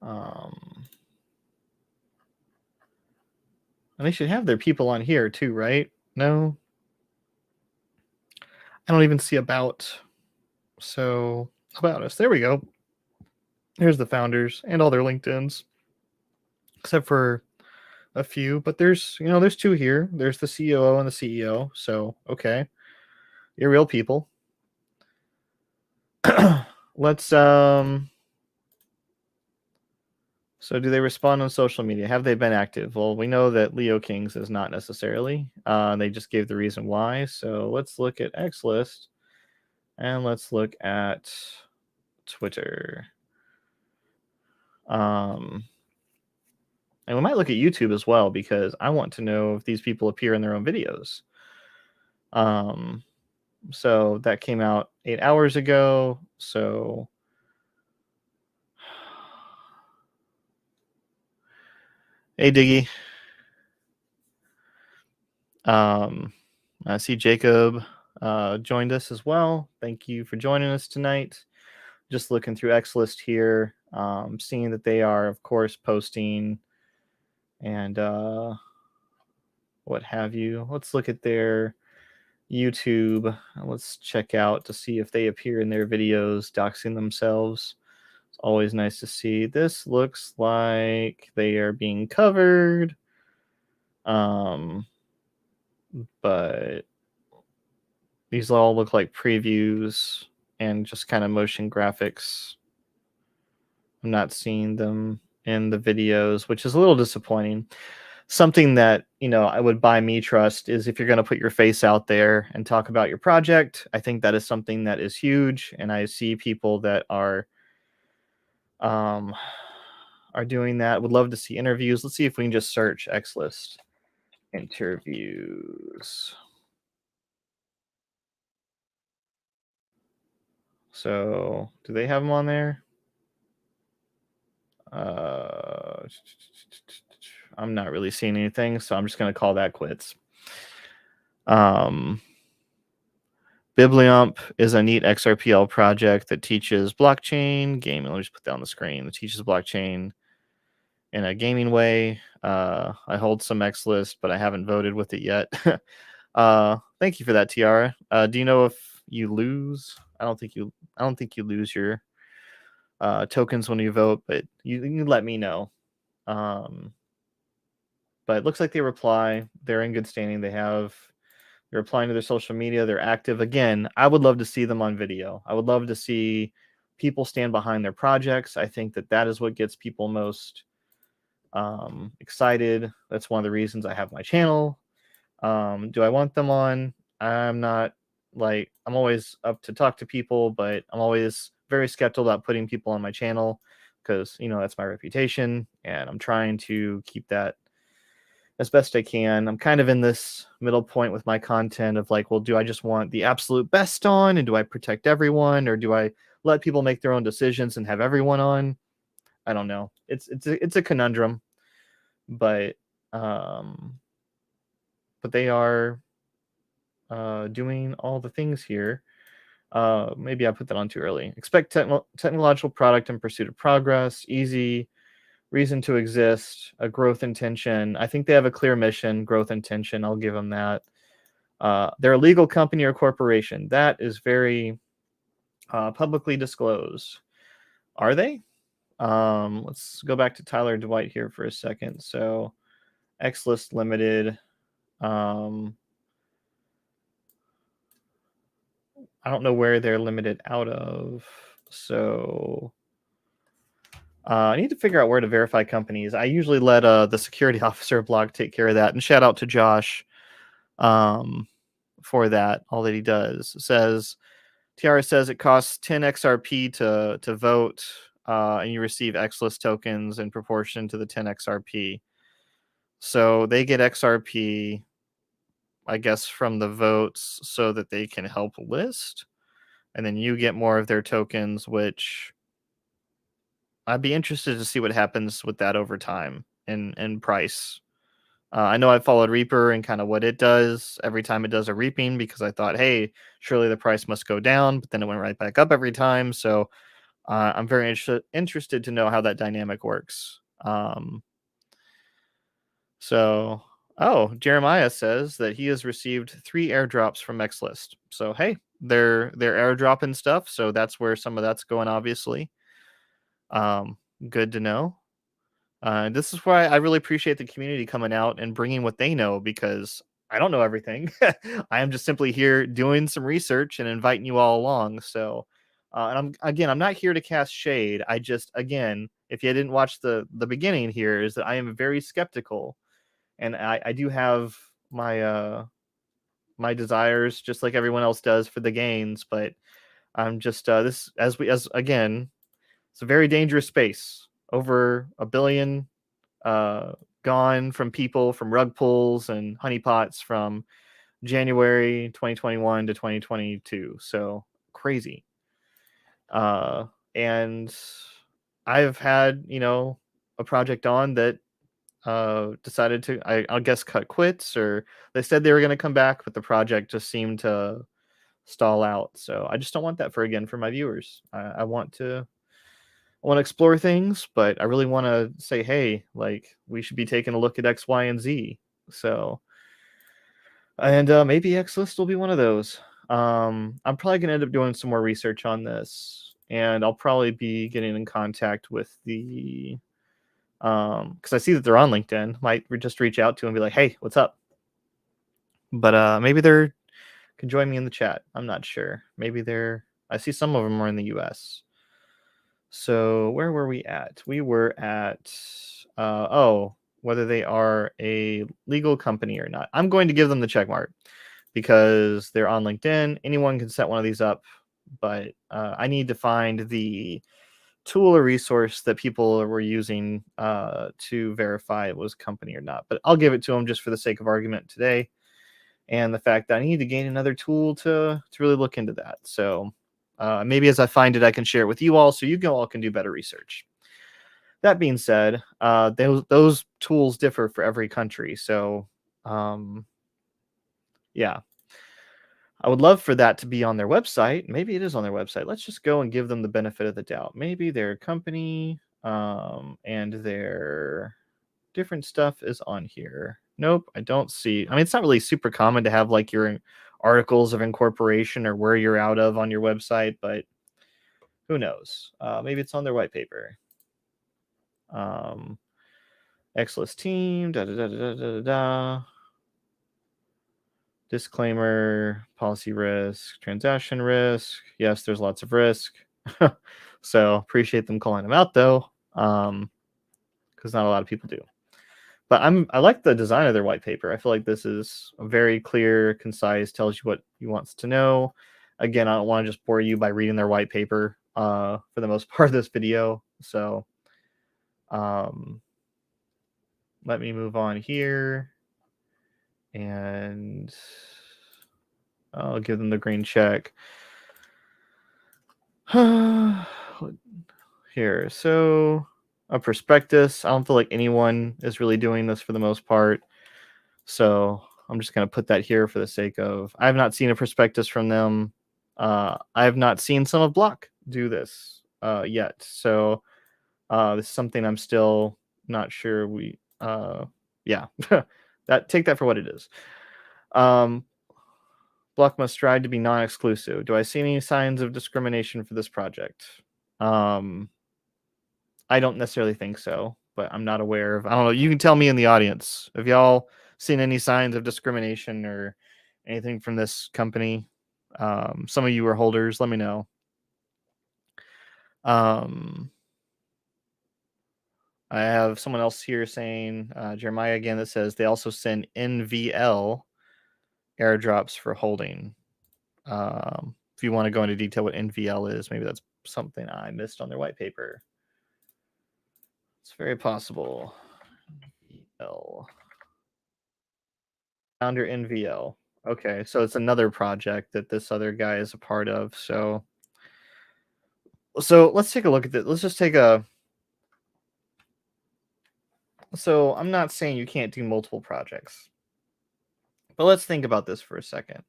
And they should have their people on here too, right? No, I don't even see about. So about us. There we go. Here's the founders and all their LinkedIns, except for a few. But there's two here. There's the COO and the CEO. So okay, you're real people. Let's So do they respond on social media? Have they been active? Well, we know that Leo Kings is not necessarily. They just gave the reason why. So let's look at Xlist and let's look at Twitter. And we might look at YouTube as well, because I want to know if these people appear in their own videos. So that came out 8 hours ago. So hey, Diggy. I see Jacob joined us as well. Thank you for joining us tonight. Just looking through Xlist here, seeing that they are, of course, posting and what have you. Let's look at their YouTube. Let's check out to see if they appear in their videos doxing themselves. It's always nice to see. This looks like they are being covered. But these all look like previews and just kind of motion graphics. I'm not seeing them in the videos, which is a little disappointing. Something that, I would buy me trust is if you're going to put your face out there and talk about your project. I think that is something that is huge. And I see people that are doing that. Would love to see interviews. Let's see if we can just search Xlist interviews. So do they have them on there? I'm not really seeing anything, so I'm just going to call that quits. Bibliomp is a neat XRPL project that teaches blockchain gaming. Let me just put that on the screen. It teaches blockchain in a gaming way. I hold some Xlist, but I haven't voted with it yet. Thank you for that, Tiara. Do you know if you lose? I don't think you lose your tokens when you vote, but you let me know. But it looks like they reply. They're in good standing. They have They're replying to their social media. They're active. Again, I would love to see them on video. I would love to see people stand behind their projects. I think that is what gets people most excited. That's one of the reasons I have my channel. Do I want them on? I'm not I'm always up to talk to people, but I'm always very skeptical about putting people on my channel because, that's my reputation, and I'm trying to keep that as best I can. I'm kind of in this middle point with my content of well, do I just want the absolute best on, and do I protect everyone, or do I let people make their own decisions and have everyone on? I don't know. It's a conundrum, but they are doing all the things here. Maybe I put that on too early. Expect technological product in pursuit of progress. Easy. Reason to exist. A growth intention. I think they have a clear mission. Growth intention. I'll give them that. They're a legal company or corporation. That is very publicly disclosed. Are they? Let's go back to Tyler Dwight here for a second. So, Xlist Limited. I don't know where they're limited out of. So I need to figure out where to verify companies. I usually let the security officer blog take care of that. And shout out to Josh for that. All that he does says, Tiara says it costs 10 XRP to vote, and you receive Xlist tokens in proportion to the 10 XRP. So they get XRP, I guess, from the votes so that they can help list. And then you get more of their tokens, which I'd be interested to see what happens with that over time in price. I know I followed Reaper and kind of what it does every time it does a reaping, because I thought, hey, surely the price must go down, but then it went right back up every time. So I'm very interested to know how that dynamic works. Jeremiah says that he has received 3 airdrops from Xlist. So hey, they're airdropping stuff. So that's where some of that's going, obviously. Good to know. This is why I really appreciate the community coming out and bringing what they know, because I don't know everything. I am just simply here doing some research and inviting you all along. So, and I'm not here to cast shade. I just, again, if you didn't watch the beginning here, is that I am very skeptical, and I do have my my desires, just like everyone else does, for the gains. But I'm just this as again, it's a very dangerous space. Over 1 billion gone from people, from rug pulls and honeypots from January 2021 to 2022. So crazy. And I've had, a project on that decided to, I'll guess, cut quits, or they said they were going to come back, but the project just seemed to stall out. So I just don't want that for my viewers. I want to explore things, but I really want to say, hey, we should be taking a look at X, Y, and Z. So, and maybe Xlist will be one of those. I'm probably going to end up doing some more research on this, and I'll probably be getting in contact with the, because I see that they're on LinkedIn. Might just reach out to them and be like, hey, what's up? But maybe they're can join me in the chat. I'm not sure. Maybe I see some of them are in the US. So where were we at? We were at, whether they are a legal company or not. I'm going to give them the check mark because they're on LinkedIn. Anyone can set one of these up, but I need to find the tool or resource that people were using to verify it was a company or not. But I'll give it to them just for the sake of argument today, and the fact that I need to gain another tool to really look into that. So maybe as I find it, I can share it with you all, so you all can do better research. That being said, those tools differ for every country. So, yeah, I would love for that to be on their website. Maybe it is on their website. Let's just go and give them the benefit of the doubt. Maybe their company and their different stuff is on here. Nope, I don't see. I mean, it's not really super common to have your articles of incorporation or where you're out of on your website, but who knows? Maybe it's on their white paper. Xlist team, Disclaimer, policy risk, transaction risk. Yes, there's lots of risk. So appreciate them calling them out though, because not a lot of people do. But I like the design of their white paper. I feel like this is very clear, concise, tells you what he wants to know. Again, I don't want to just bore you by reading their white paper for the most part of this video. So let me move on here. And I'll give them the green check. Here, so a prospectus. I don't feel like anyone is really doing this for the most part. So I'm just going to put that here for the sake of, I have not seen a prospectus from them. I have not seen some of Block do this yet. So this is something I'm still not sure yeah, take that for what it is. Block must strive to be non-exclusive. Do I see any signs of discrimination for this project? I don't necessarily think so, but I'm not aware of. I don't know. You can tell me in the audience. Have y'all seen any signs of discrimination or anything from this company? Some of you are holders. Let me know. I have someone else here saying, Jeremiah again, that says they also send NVL airdrops for holding. If you want to go into detail what NVL is, maybe that's something I missed on their white paper. It's very possible. NVL. Founder NVL. Okay, so it's another project that this other guy is a part of. So let's take a look at this. Let's just take a. So I'm not saying you can't do multiple projects, but let's think about this for a second.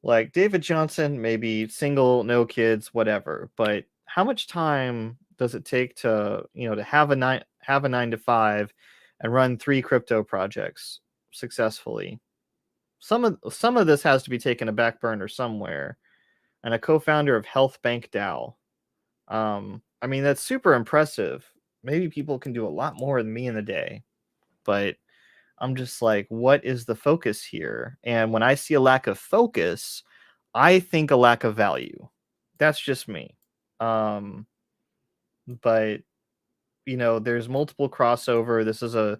Like David Johnson, maybe single, no kids, whatever. But how much time does it take to to have a 9 to 5 and run 3 crypto projects successfully? Some of this has to be taken a back burner somewhere. And a co-founder of Health Bank DAO. I mean, that's super impressive. Maybe people can do a lot more than me in a day, but I'm just like, what is the focus here? And when I see a lack of focus, I think a lack of value. That's just me. But there's multiple crossover. This is a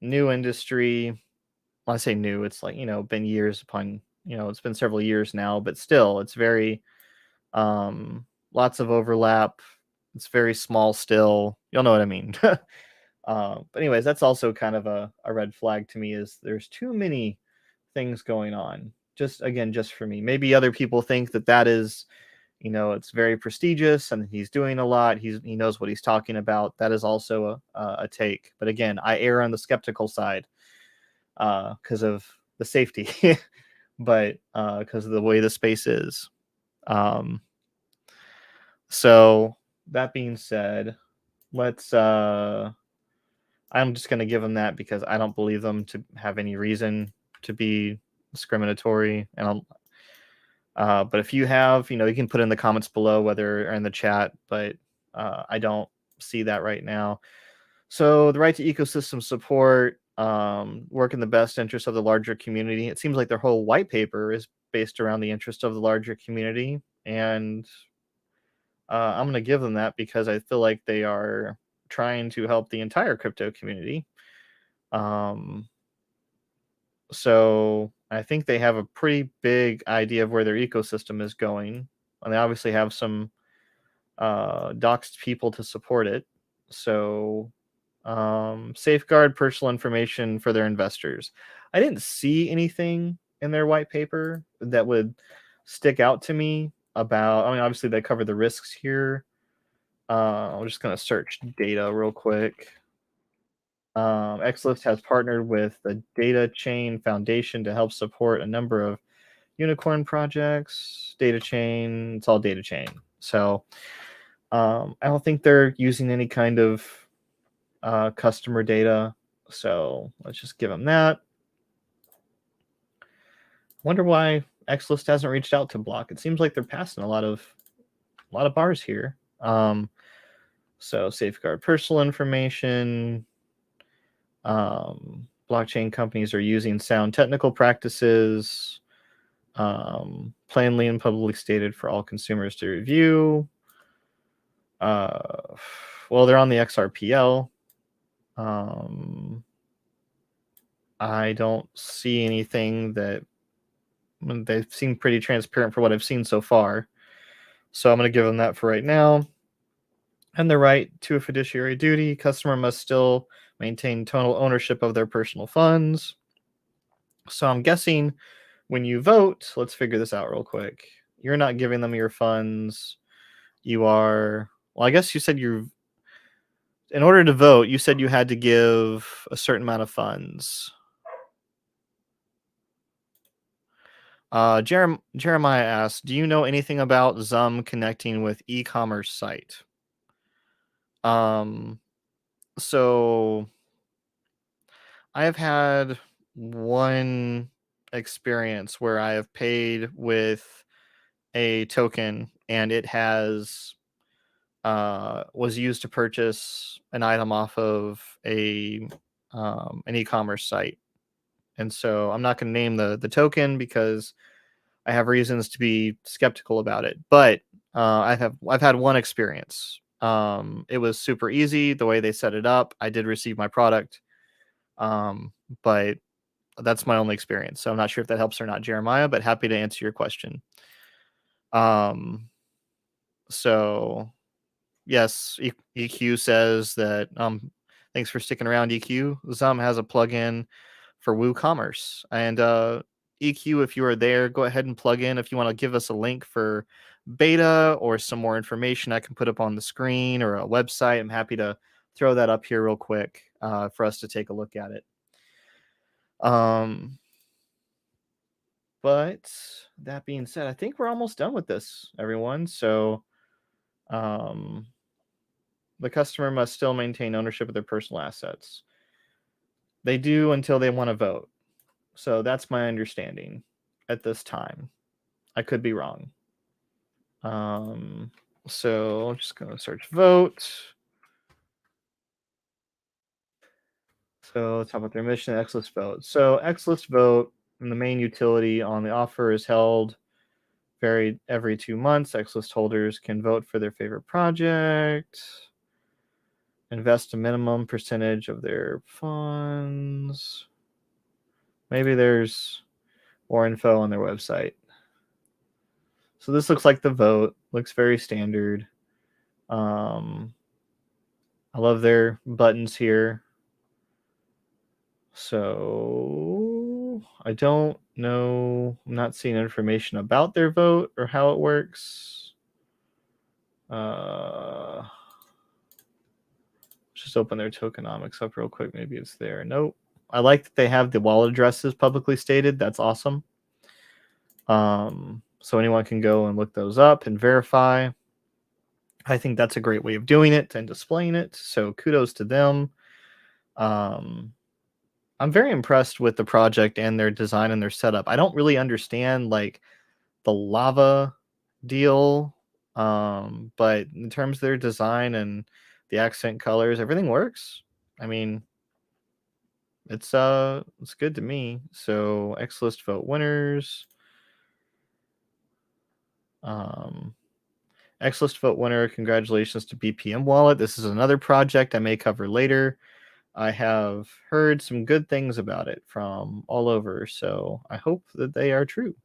new industry. When I say new, it's like, been years upon, it's been several years now, but still it's very lots of overlap. It's very small still. You'll know what I mean. But anyways, that's also kind of a red flag to me, is there's too many things going on. Just for me. Maybe other people think that is, it's very prestigious and he's doing a lot. He knows what he's talking about. That is also a take. But again, I err on the skeptical side because of the safety, but because of the way the space is. So that being said, let's I'm just going to give them that because I don't believe them to have any reason to be discriminatory. And but if you have, you can put in the comments below, whether or in the chat, but I don't see that right now. So the right to ecosystem support, work in the best interest of the larger community. It seems like their whole white paper is based around the interest of the larger community. And I'm going to give them that because I feel like they are trying to help the entire crypto community. So I think they have a pretty big idea of where their ecosystem is going. And they obviously have some doxed people to support it. So safeguard personal information for their investors. I didn't see anything in their white paper that would stick out to me about, obviously they cover the risks here. I'm just going to search data real quick. Xlist has partnered with the Data Chain Foundation to help support a number of unicorn projects. Data Chain, it's all Data Chain. So I don't think they're using any kind of customer data. So let's just give them that. Wonder why Xlist hasn't reached out to Block. It seems like they're passing a lot of bars here. So safeguard personal information. blockchain companies are using sound technical practices, plainly and publicly stated for all consumers to review. Well, they're on the XRPL. I don't see anything that they seem pretty transparent for what I've seen so far. So I'm going to give them that for right now. And the right to a fiduciary duty. Customer must still maintain total ownership of their personal funds. So I'm guessing when you vote, let's figure this out real quick. You're not giving them your funds. You are, well, I guess you said in order to vote, you said you had to give a certain amount of funds. Jeremiah asked, do you know anything about Zum connecting with e-commerce site? So I have had one experience where I have paid with a token and it has was used to purchase an item off of an e-commerce site. And so I'm not going to name the token because I have reasons to be skeptical about it. But I've had one experience. It was super easy the way they set it up. I did receive my product, but that's my only experience. So I'm not sure if that helps or not, Jeremiah. But happy to answer your question. So yes, EQ says that. Thanks for sticking around, EQ. Zum has a plugin for WooCommerce, and EQ, if you are there, go ahead and plug in. If you want to give us a link for beta or some more information, I can put up on the screen or a website. I'm happy to throw that up here real quick for us to take a look at it. But that being said, I think we're almost done with this, everyone. So the customer must still maintain ownership of their personal assets. They do until they want to vote. So that's my understanding at this time. I could be wrong. So I'm just going to search vote. So let's talk about their mission, Xlist vote. So Xlist vote, and the main utility on the offer is held every 2 months. Xlist holders can vote for their favorite project, invest a minimum percentage of their funds. Maybe there's more info on their website. So this looks like the vote. Looks very standard. I love their buttons here. So I don't know. I'm not seeing information about their vote or how it works. Just open their tokenomics up real quick. Maybe it's there. Nope. I like that they have the wallet addresses publicly stated. That's awesome. So anyone can go and look those up and verify. I think that's a great way of doing it and displaying it. So kudos to them. I'm very impressed with the project and their design and their setup. I don't really understand like the lava deal, but in terms of their design and the accent colors, everything works. I mean, it's good to me. So Xlist vote winners. Xlist vote winner. Congratulations to BPM Wallet. This is another project I may cover later. I have heard some good things about it from all over, so I hope that they are true.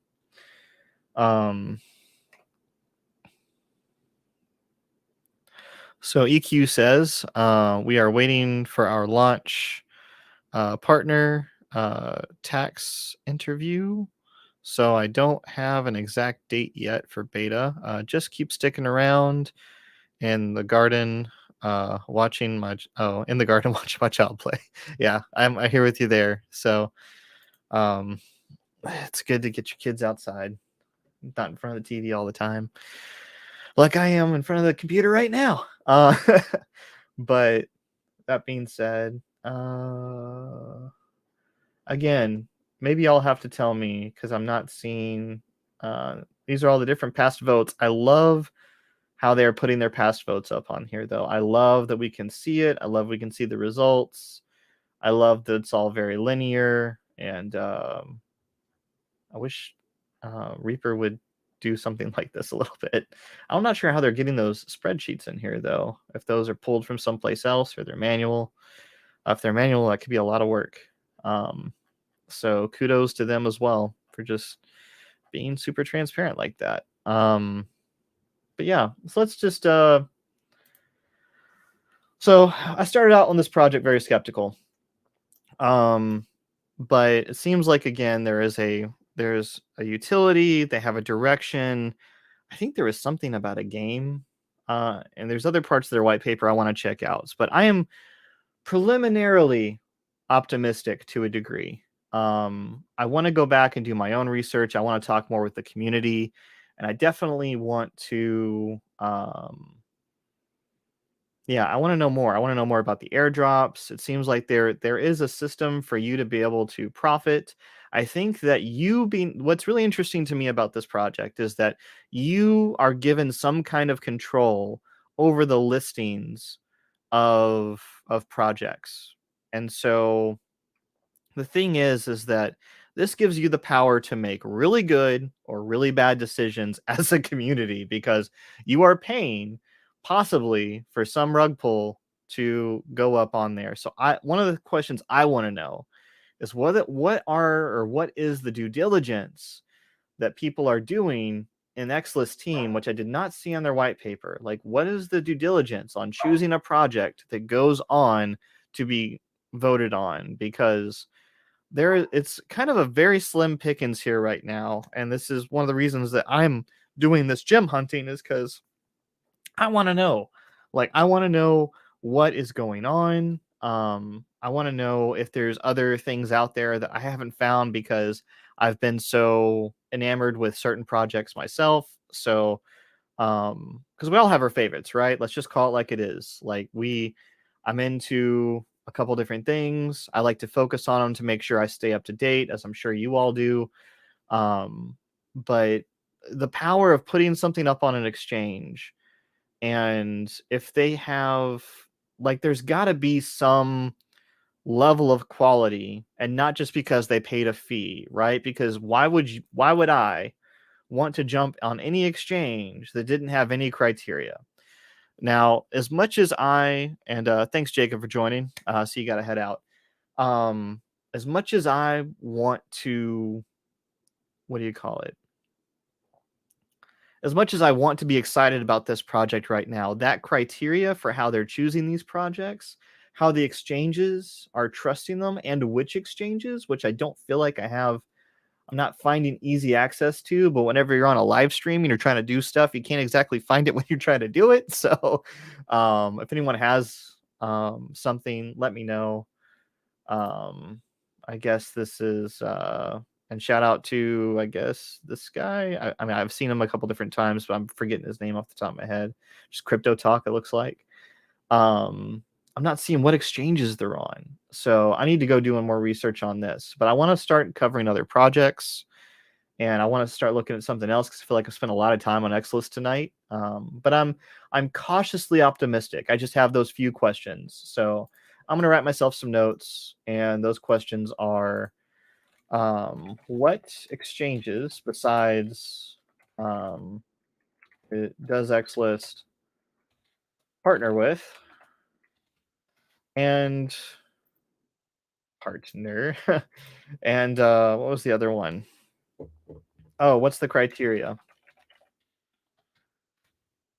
So EQ says we are waiting for our launch partner tax interview. So I don't have an exact date yet for beta. Just keep sticking around in the garden, watching my in the garden watching my child play. Yeah, I'm here with you there. So it's good to get your kids outside, not in front of the TV all the time, like I am in front of the computer right now. But that being said, again, maybe y'all have to tell me because I'm not seeing. These are all the different past votes. I love how they're putting their past votes up on here, though. I love that we can see it. I love we can see the results. I love that it's all very linear, and I wish Reaper would do something like this a little bit. I'm not sure how they're getting those spreadsheets in here, though. If those are pulled from someplace else or they're manual. If they're manual, that could be a lot of work. So kudos to them as well for just being super transparent like that. But yeah, so let's just so I started out on this project very skeptical. But it seems like, again, there's a utility, they have a direction. I think there is something about a game, and there's other parts of their white paper I want to check out. But I am preliminarily optimistic to a degree. I want to go back and do my own research. I want to talk more with the community, and I definitely want to I want to know more. I want to know more about the airdrops. It seems like there is a system for you to be able to profit. I think that what's really interesting to me about this project is that you are given some kind of control over the listings of projects. And so the thing is that this gives you the power to make really good or really bad decisions as a community, because you are paying possibly for some rug pull to go up on there. So one of the questions I want to know is what is the due diligence that people are doing in Xlist team, which I did not see on their white paper. Like, what is the due diligence on choosing a project that goes on to be voted on? Because it's kind of a very slim pickings here right now, and this is one of the reasons that I'm doing this gem hunting, is because I want to know. Like, I want to know what is going on. I want to know if there's other things out there that I haven't found because I've been so enamored with certain projects myself. So, because we all have our favorites, right? Let's just call it like it is. I'm into a couple different things. I like to focus on them to make sure I stay up to date, as I'm sure you all do. But the power of putting something up on an exchange, and if they have, like, there's got to be some level of quality, and not just because they paid a fee, right? Because why would I want to jump on any exchange that didn't have any criteria? Now, as much as thanks Jacob for joining, so you got to head out. As much as I want to, what do you call it? As much as I want to be excited about this project right now, that criteria for how they're choosing these projects, how the exchanges are trusting them, and which exchanges, which I don't feel like I'm not finding easy access to. But whenever you're on a live stream and you're trying to do stuff, you can't exactly find it when you're trying to do it. So if anyone has something, let me know. I guess this is and shout out to, I guess, this guy. I mean, I've seen him a couple different times, but I'm forgetting his name off the top of my head. Just Crypto Talk, it looks like. I'm not seeing what exchanges they're on, so I need to go doing more research on this. But I want to start covering other projects, and I want to start looking at something else because I feel like I spent a lot of time on Xlist tonight. But I'm cautiously optimistic. I just have those few questions, so I'm gonna write myself some notes, and those questions are, what exchanges besides does Xlist partner with, and partner, and what was the other one? Oh, what's the criteria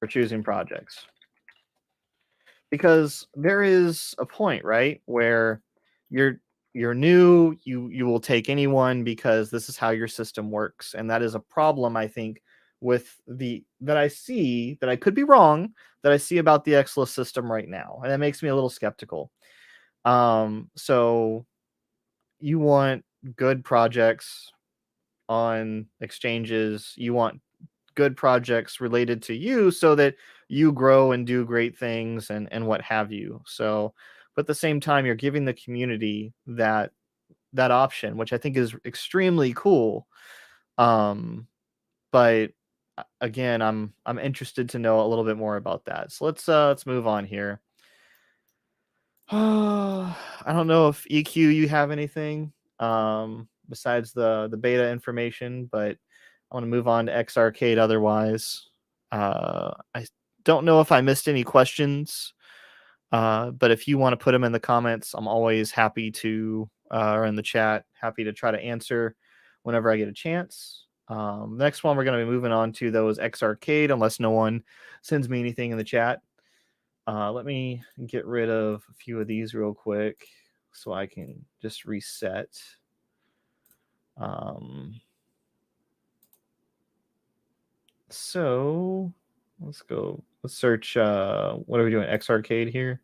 for choosing projects? Because there is a point, right, where you're new, you will take anyone because this is how your system works, and that is a problem, I think, with that I see, that I could be wrong, that I see about the Xlist system right now, and that makes me a little skeptical. So you want good projects on exchanges, you want good projects related to you so that you grow and do great things and what have you. So, but at the same time, you're giving the community that option, which I think is extremely cool. But again, I'm interested to know a little bit more about that. So let's move on here. I don't know if EQ you have anything besides the beta information, but I want to move on to XRCade otherwise. I don't know if I missed any questions, but if you want to put them in the comments, I'm always happy to, or in the chat, happy to try to answer whenever I get a chance. Next one we're going to be moving on to, though, is XRCade, unless no one sends me anything in the chat. Let me get rid of a few of these real quick so I can just reset. So let's go. Let's search. What are we doing? XArcade here.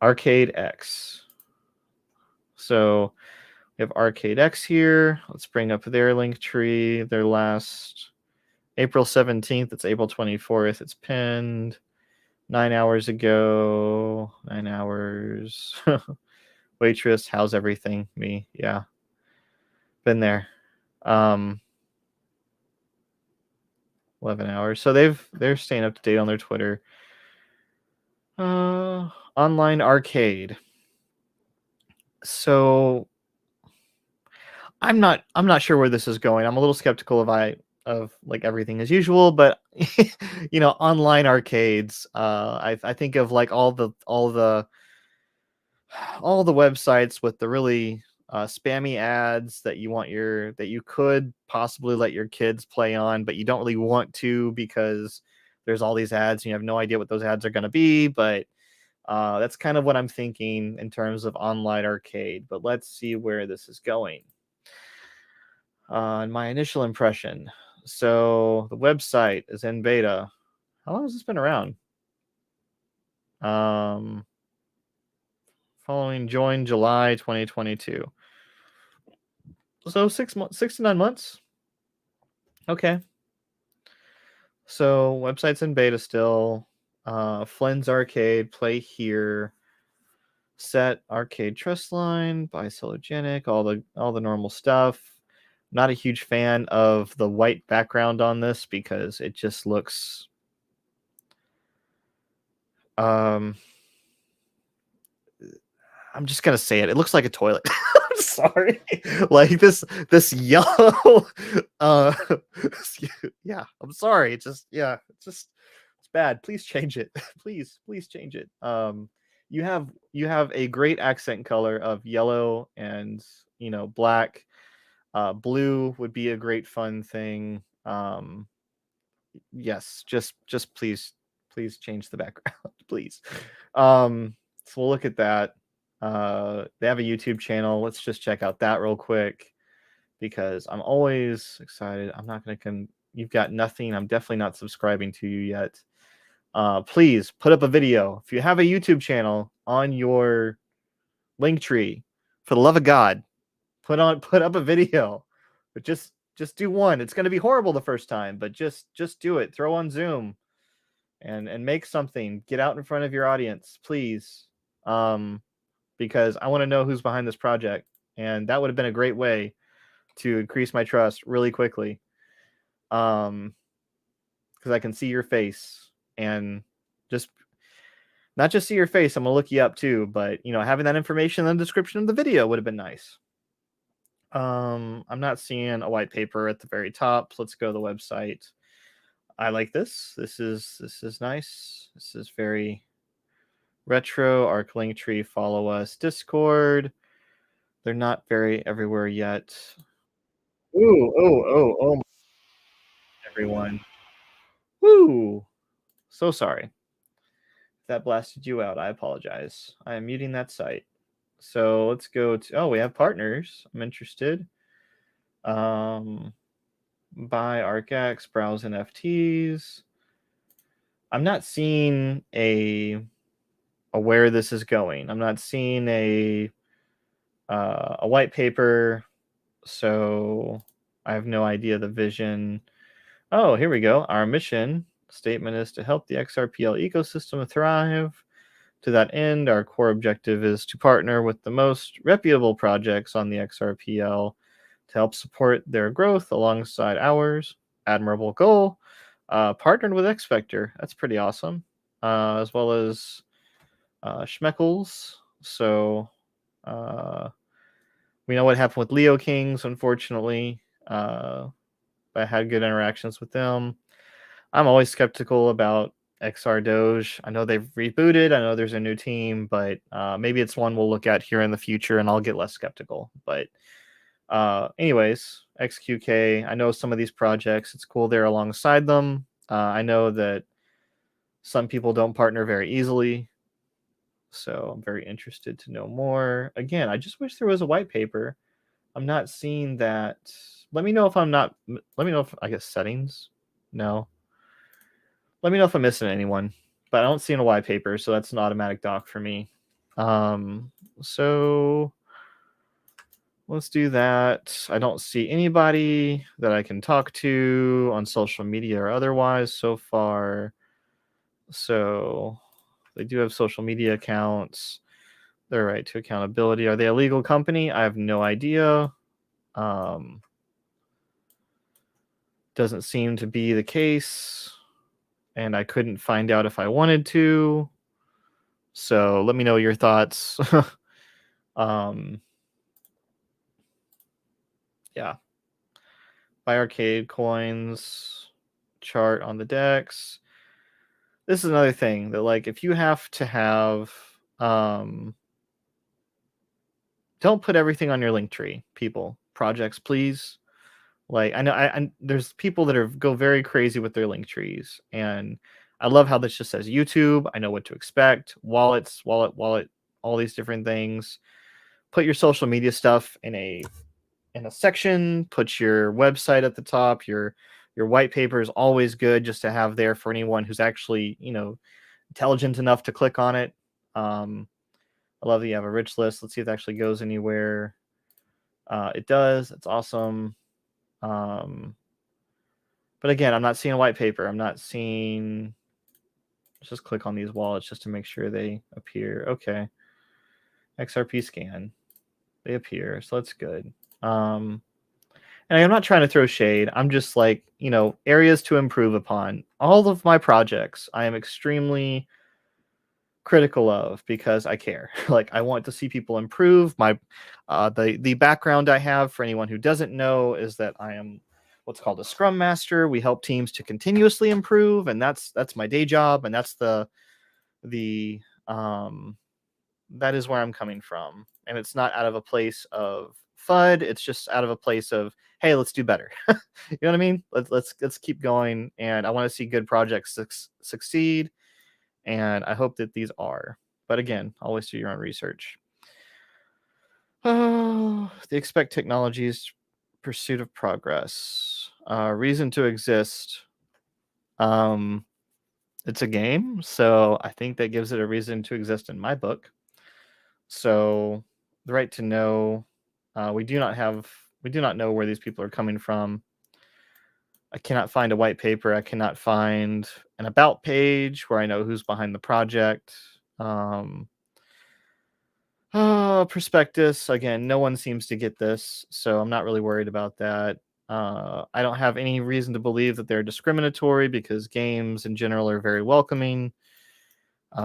ARKX. So we have ARKX here. Let's bring up their link tree. Their last April 17th. It's April 24th. It's pinned 9 hours ago. 9 hours. Waitress, how's everything? Me, yeah. Been there. 11 hours. So they're staying up to date on their Twitter. Online arcade. So I'm not sure where this is going. I'm a little skeptical of like everything as usual, but online arcades. I think of like all the websites with the really spammy ads that you could possibly let your kids play on, but you don't really want to because there's all these ads and you have no idea what those ads are going to be. But that's kind of what I'm thinking in terms of online arcade. But let's see where this is going. My initial impression. So the website is in beta. How long has this been around? Following join July 2022. So 6 to 9 months. Okay. So website's in beta still. Flynn's Arcade, play here. Set arcade trust line, buy Celogenic, all the normal stuff. Not a huge fan of the white background on this because it just looks I'm just gonna say it. It looks like a toilet. I'm sorry. Like this yellow yeah, I'm sorry. It's bad. Please change it. Please change it. You have a great accent color of yellow and black. Blue would be a great fun thing. Yes, just please change the background, please. So we'll look at that. They have a YouTube channel. Let's just check out that real quick because I'm always excited. I'm not gonna you've got nothing. I'm definitely not subscribing to you yet. Please put up a video. If you have a YouTube channel on your link tree, for the love of God, put up a video. But just do one. It's gonna be horrible the first time, but just do it. Throw on Zoom and make something. Get out in front of your audience, please. Because I want to know who's behind this project. And that would have been a great way to increase my trust really quickly. Because I can see your face and just not just see your face, I'm gonna look you up too, but having that information in the description of the video would have been nice. I'm not seeing a white paper at the very top. So let's go to the website. I like this. This is nice. This is very retro. Arc link tree, follow us. Discord. They're not very everywhere yet. Oh, everyone. Woo. So sorry. If that blasted you out, I apologize. I am muting that site. So let's go to, we have partners. I'm interested. Buy ARKX, browse NFTs. I'm not seeing a where this is going. I'm not seeing a white paper, so I have no idea the vision. Oh, here we go. Our mission statement is to help the XRPL ecosystem thrive. To that end, our core objective is to partner with the most reputable projects on the XRPL to help support their growth alongside ours. Admirable goal. Partnered with X Vector. That's pretty awesome. As well as Schmeckles. So we know what happened with Leo Kings, unfortunately. But I had good interactions with them. I'm always skeptical about XR Doge. I know they've rebooted. I know there's a new team, but maybe it's one we'll look at here in the future, and I'll get less skeptical. But anyways, XQK. I know some of these projects. It's cool they're alongside them. I know that some people don't partner very easily, so I'm very interested to know more. Again, I just wish there was a white paper. I'm not seeing that. Let me know if I'm not. Let me know if I guess settings. No. Let me know if I'm missing anyone. But I don't see in a white paper, so that's an automatic doc for me. So let's do that. I don't see anybody that I can talk to on social media or otherwise so far. So they do have social media accounts. They're right to accountability. Are they a legal company? I have no idea. Doesn't seem to be the case. And I couldn't find out if I wanted to. So let me know your thoughts. Yeah. Buy arcade coins, chart on the decks. This is another thing that, like, if you have to have, don't put everything on your link tree, people. Projects, please. Like, I know I there's people that go very crazy with their link trees, and I love how this just says YouTube. I know what to expect. Wallet, all these different things. Put your social media stuff in a section. Put your website at the top. Your white paper is always good just to have there for anyone who's actually intelligent enough to click on it. I love that you have a rich list. Let's see if it actually goes anywhere. It does. It's awesome. But again, I'm not seeing a white paper. I'm not seeing. Let's just click on these wallets just to make sure they appear. Okay. XRP scan. They appear, so that's good. And I'm not trying to throw shade. I'm just like, areas to improve upon. All of my projects, I am extremely critical of because I care. Like, I want to see people improve. The background I have, for anyone who doesn't know, is that I am what's called a Scrum Master. We help teams to continuously improve, and that's my day job, and that's the that is where I'm coming from. And it's not out of a place of FUD. It's just out of a place of, hey, let's do better. You know what I mean? Let's keep going. And I want to see good projects succeed. And I hope that these are. But again, always do your own research. Oh, the expect technologies pursuit of progress. Reason to exist. It's a game, so I think that gives it a reason to exist in my book. So the right to know, we do not know where these people are coming from. I cannot find a white paper. I cannot find an about page where I know who's behind the project. Prospectus, again, no one seems to get this, so I'm not really worried about that. I don't have any reason to believe that they're discriminatory because games in general are very welcoming.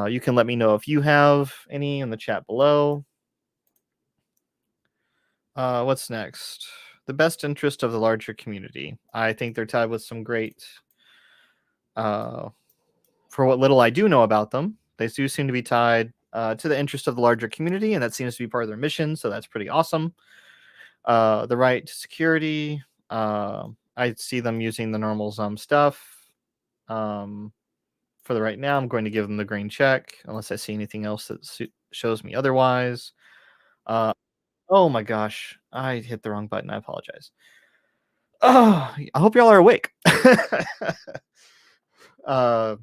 You can let me know if you have any in the chat below. What's next? The best interest of the larger community. I think they're tied with some great, for what little I do know about them, they do seem to be tied to the interest of the larger community, and that seems to be part of their mission, so that's pretty awesome. The right to security. I see them using the normal Zum stuff. For the right now, I'm going to give them the green check, unless I see anything else that shows me otherwise. Oh my gosh, I hit the wrong button. I apologize. Oh, I hope y'all are awake. I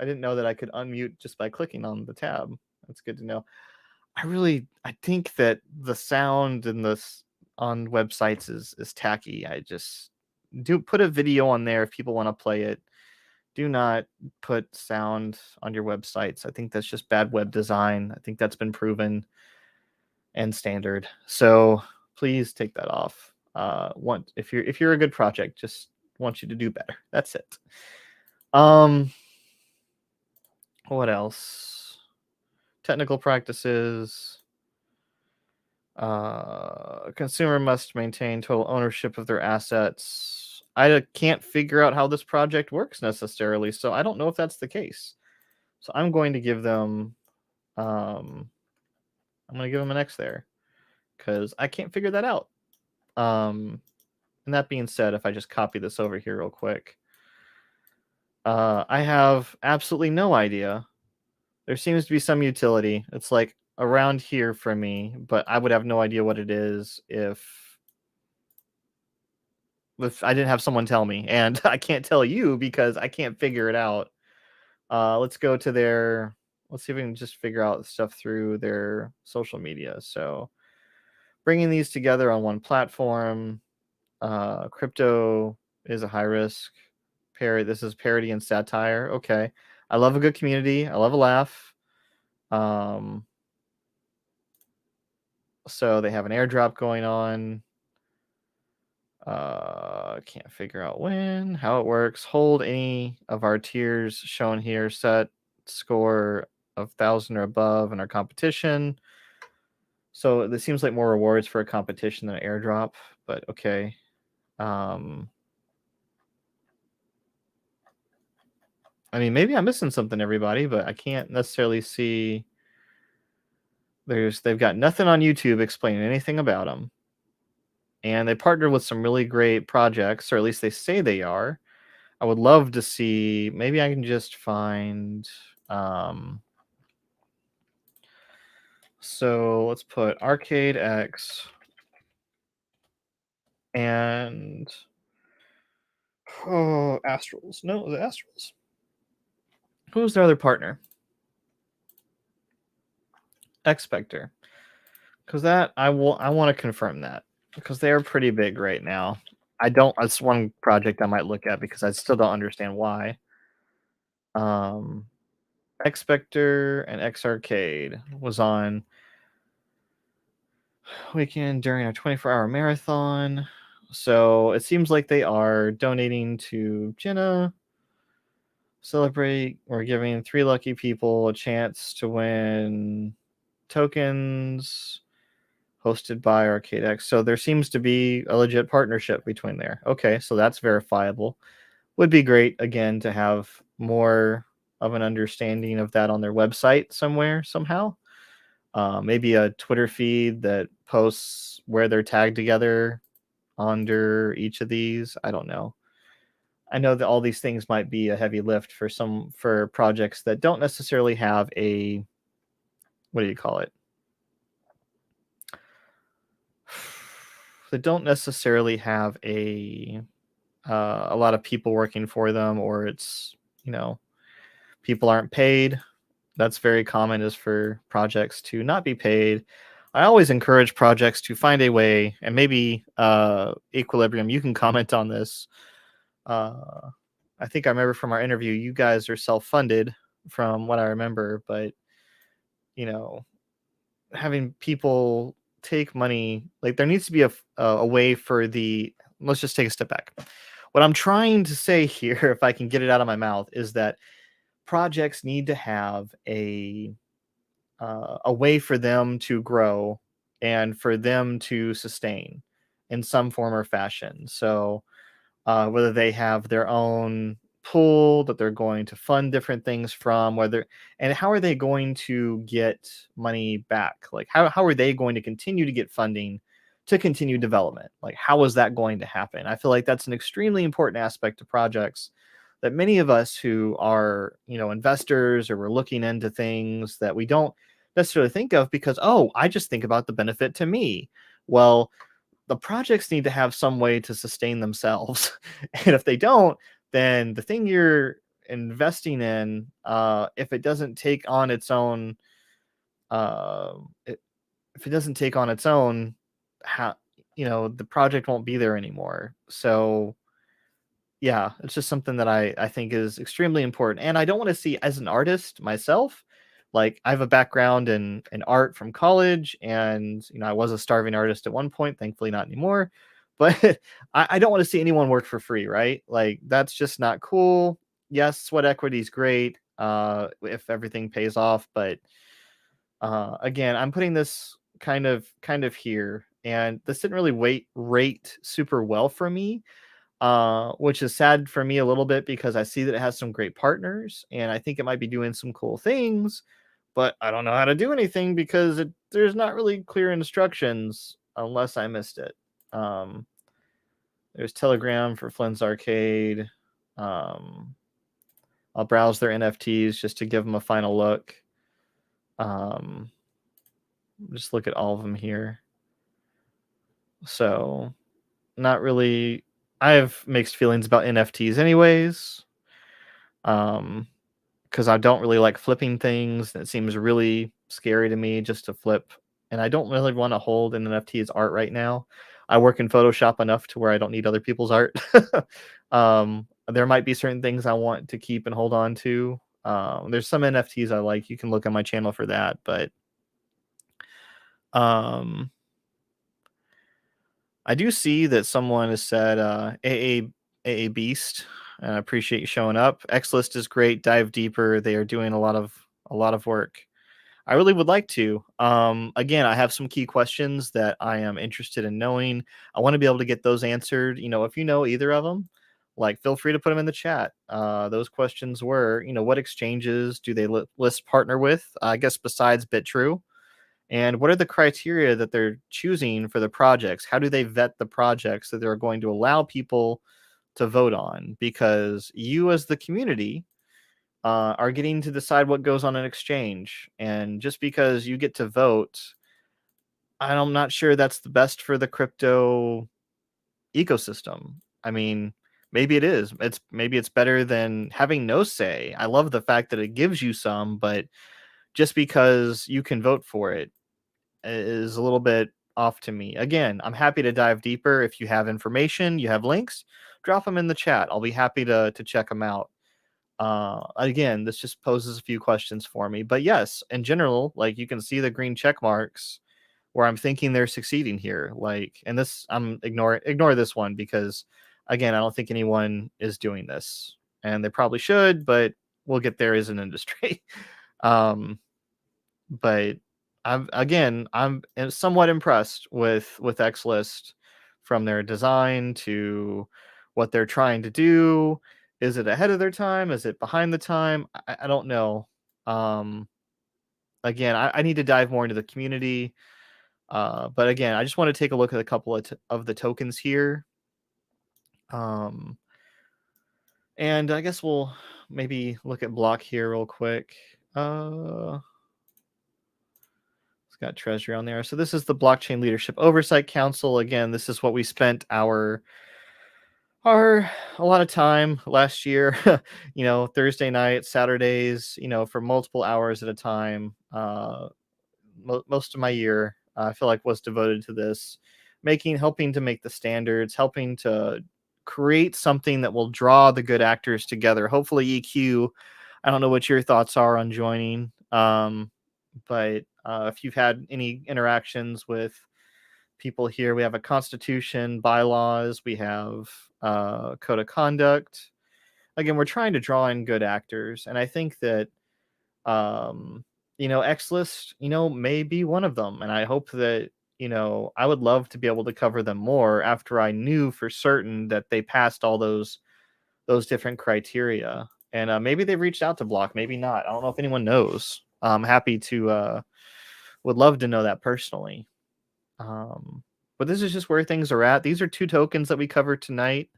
didn't know that I could unmute just by clicking on the tab. That's good to know. I think that the sound in this on websites is tacky. I just do put a video on there if people want to play it. Do not put sound on your websites. I think that's just bad web design. I think that's been proven and standard. So please take that off. If you're a good project, just want you to do better. That's it. What else? technical practices. Consumer must maintain total ownership of their assets. I can't figure out how this project works necessarily, so I don't know if that's the case. So I'm going to give them, I'm going to give them an X there because I can't figure that out. And that being said, if I just copy this over here real quick, I have absolutely no idea. There seems to be some utility. It's like around here for me, but I would have no idea what it is if I didn't have someone tell me, and I can't tell you because I can't figure it out. Let's go to their. Let's see if we can just figure out stuff through their social media. So, bringing these together on one platform. Crypto is a high risk. This is parody and satire. Okay, I love a good community. I love a laugh. So they have an airdrop going on. Can't figure out how it works. Hold any of our tiers shown here. Set score of 1,000 or above in our competition. So this seems like more rewards for a competition than an airdrop, but okay. I mean, maybe I'm missing something, everybody, but I can't necessarily see. They've got nothing on YouTube explaining anything about them. And they partnered with some really great projects, or at least they say they are. I would love to see, maybe I can just find, so let's put ARKX and, Astrals. No, the Astrals. Who's their other partner? Expector. Because that, I want to confirm that. Because they are pretty big right now. That's one project I might look at because I still don't understand why. Expector and XRCade was on weekend during a 24-hour marathon. So it seems like they are donating to Jenna. Celebrate. We're giving 3 lucky people a chance to win tokens hosted by ARKX. So there seems to be a legit partnership between there. Okay, so that's verifiable. Would be great, again, to have more of an understanding of that on their website somewhere, somehow. Maybe a Twitter feed that posts where they're tagged together under each of these. I don't know. I know that all these things might be a heavy lift for projects that don't necessarily have a, what do you call it? That don't necessarily have a lot of people working for them, or it's, people aren't paid. That's very common, is for projects to not be paid. I always encourage projects to find a way, and maybe Equilibrium, you can comment on this. I think I remember from our interview, you guys are self-funded from what I remember, but having people take money, like there needs to be a way for let's just take a step back. What I'm trying to say here, if I can get it out of my mouth, is that projects need to have a way for them to grow and for them to sustain in some form or fashion. So whether they have their own pool that they're going to fund different things from, and how are they going to get money back? Like how are they going to continue to get funding to continue development? Like how is that going to happen? I feel like that's an extremely important aspect of projects that many of us who are, investors, or we're looking into things that we don't necessarily think of because, I just think about the benefit to me. Well, the projects need to have some way to sustain themselves. And if they don't, then the thing you're investing in, if it doesn't take on its own, if it doesn't take on its own, how, the project won't be there anymore. So yeah, it's just something that I think is extremely important. And I don't want to see, as an artist myself, like I have a background in art from college, and I was a starving artist at one point, thankfully not anymore. But I don't want to see anyone work for free, right? Like that's just not cool. Yes, sweat equity is great if everything pays off, but Again, I'm putting this kind of here, and this didn't really rate super well for me, which is sad for me a little bit because I see that it has some great partners, and I think it might be doing some cool things, but I don't know how to do anything because there's not really clear instructions unless I missed it. Um, there's Telegram for Flynn's Arcade. Um, I'll browse their NFTs just to give them a final look. Um, just look at all of them here. So, not really. I have mixed feelings about NFTs, anyways. Because I don't really like flipping things. It seems really scary to me just to flip, and I don't really want to hold an NFT as art right now. I work in Photoshop enough to where I don't need other people's art. There might be certain things I want to keep and hold on to. There's some NFTs I like. You can look on my channel for that, but um, I do see that someone has said AA Beast, and I appreciate you showing up. Xlist is great. Dive deeper. They are doing a lot of work. I really would like to. Again, I have some key questions that I am interested in knowing. I want to be able to get those answered. If you know either of them, like feel free to put them in the chat. Those questions were, what exchanges do they list partner with? I guess besides BitTrue. And what are the criteria that they're choosing for the projects? How do they vet the projects that they're going to allow people to vote on? Because you, as the community, are getting to decide what goes on an exchange. And just because you get to vote, I'm not sure that's the best for the crypto ecosystem. I mean, maybe it is. Maybe it's better than having no say. I love the fact that it gives you some, but just because you can vote for it is a little bit off to me. Again, I'm happy to dive deeper. If you have information, you have links, drop them in the chat. I'll be happy to check them out. Again, this just poses a few questions for me. But yes, in general, like you can see the green check marks where I'm thinking they're succeeding here. Like, and this I'm ignore this one because again, I don't think anyone is doing this. And they probably should, but we'll get there as an industry. um but I'm somewhat impressed with Xlist from their design to what they're trying to do. Is it ahead of their time? Is it behind the time? I don't know. Um, Again, I need to dive more into the community. But again, I just want to take a look at a couple of the tokens here. Um, and I guess we'll maybe look at block here real quick. It's got treasury on there. So this is the Blockchain Leadership Oversight Council. Again, this is what we spent our a lot of time last year, Thursday night, Saturdays, for multiple hours at a time. Most of my year, I feel like was devoted to this, helping to make the standards, helping to create something that will draw the good actors together. Hopefully EQ, I don't know what your thoughts are on joining. But if you've had any interactions with people here, we have a constitution, bylaws, we have code of conduct. Again, we're trying to draw in good actors, and I think that Xlist, may be one of them, and I hope that I would love to be able to cover them more after I knew for certain that they passed all those different criteria. And maybe they've reached out to Block, maybe not. I don't know if anyone knows. I'm happy to would love to know that personally. But this is just where things are at. These are 2 tokens that we covered tonight.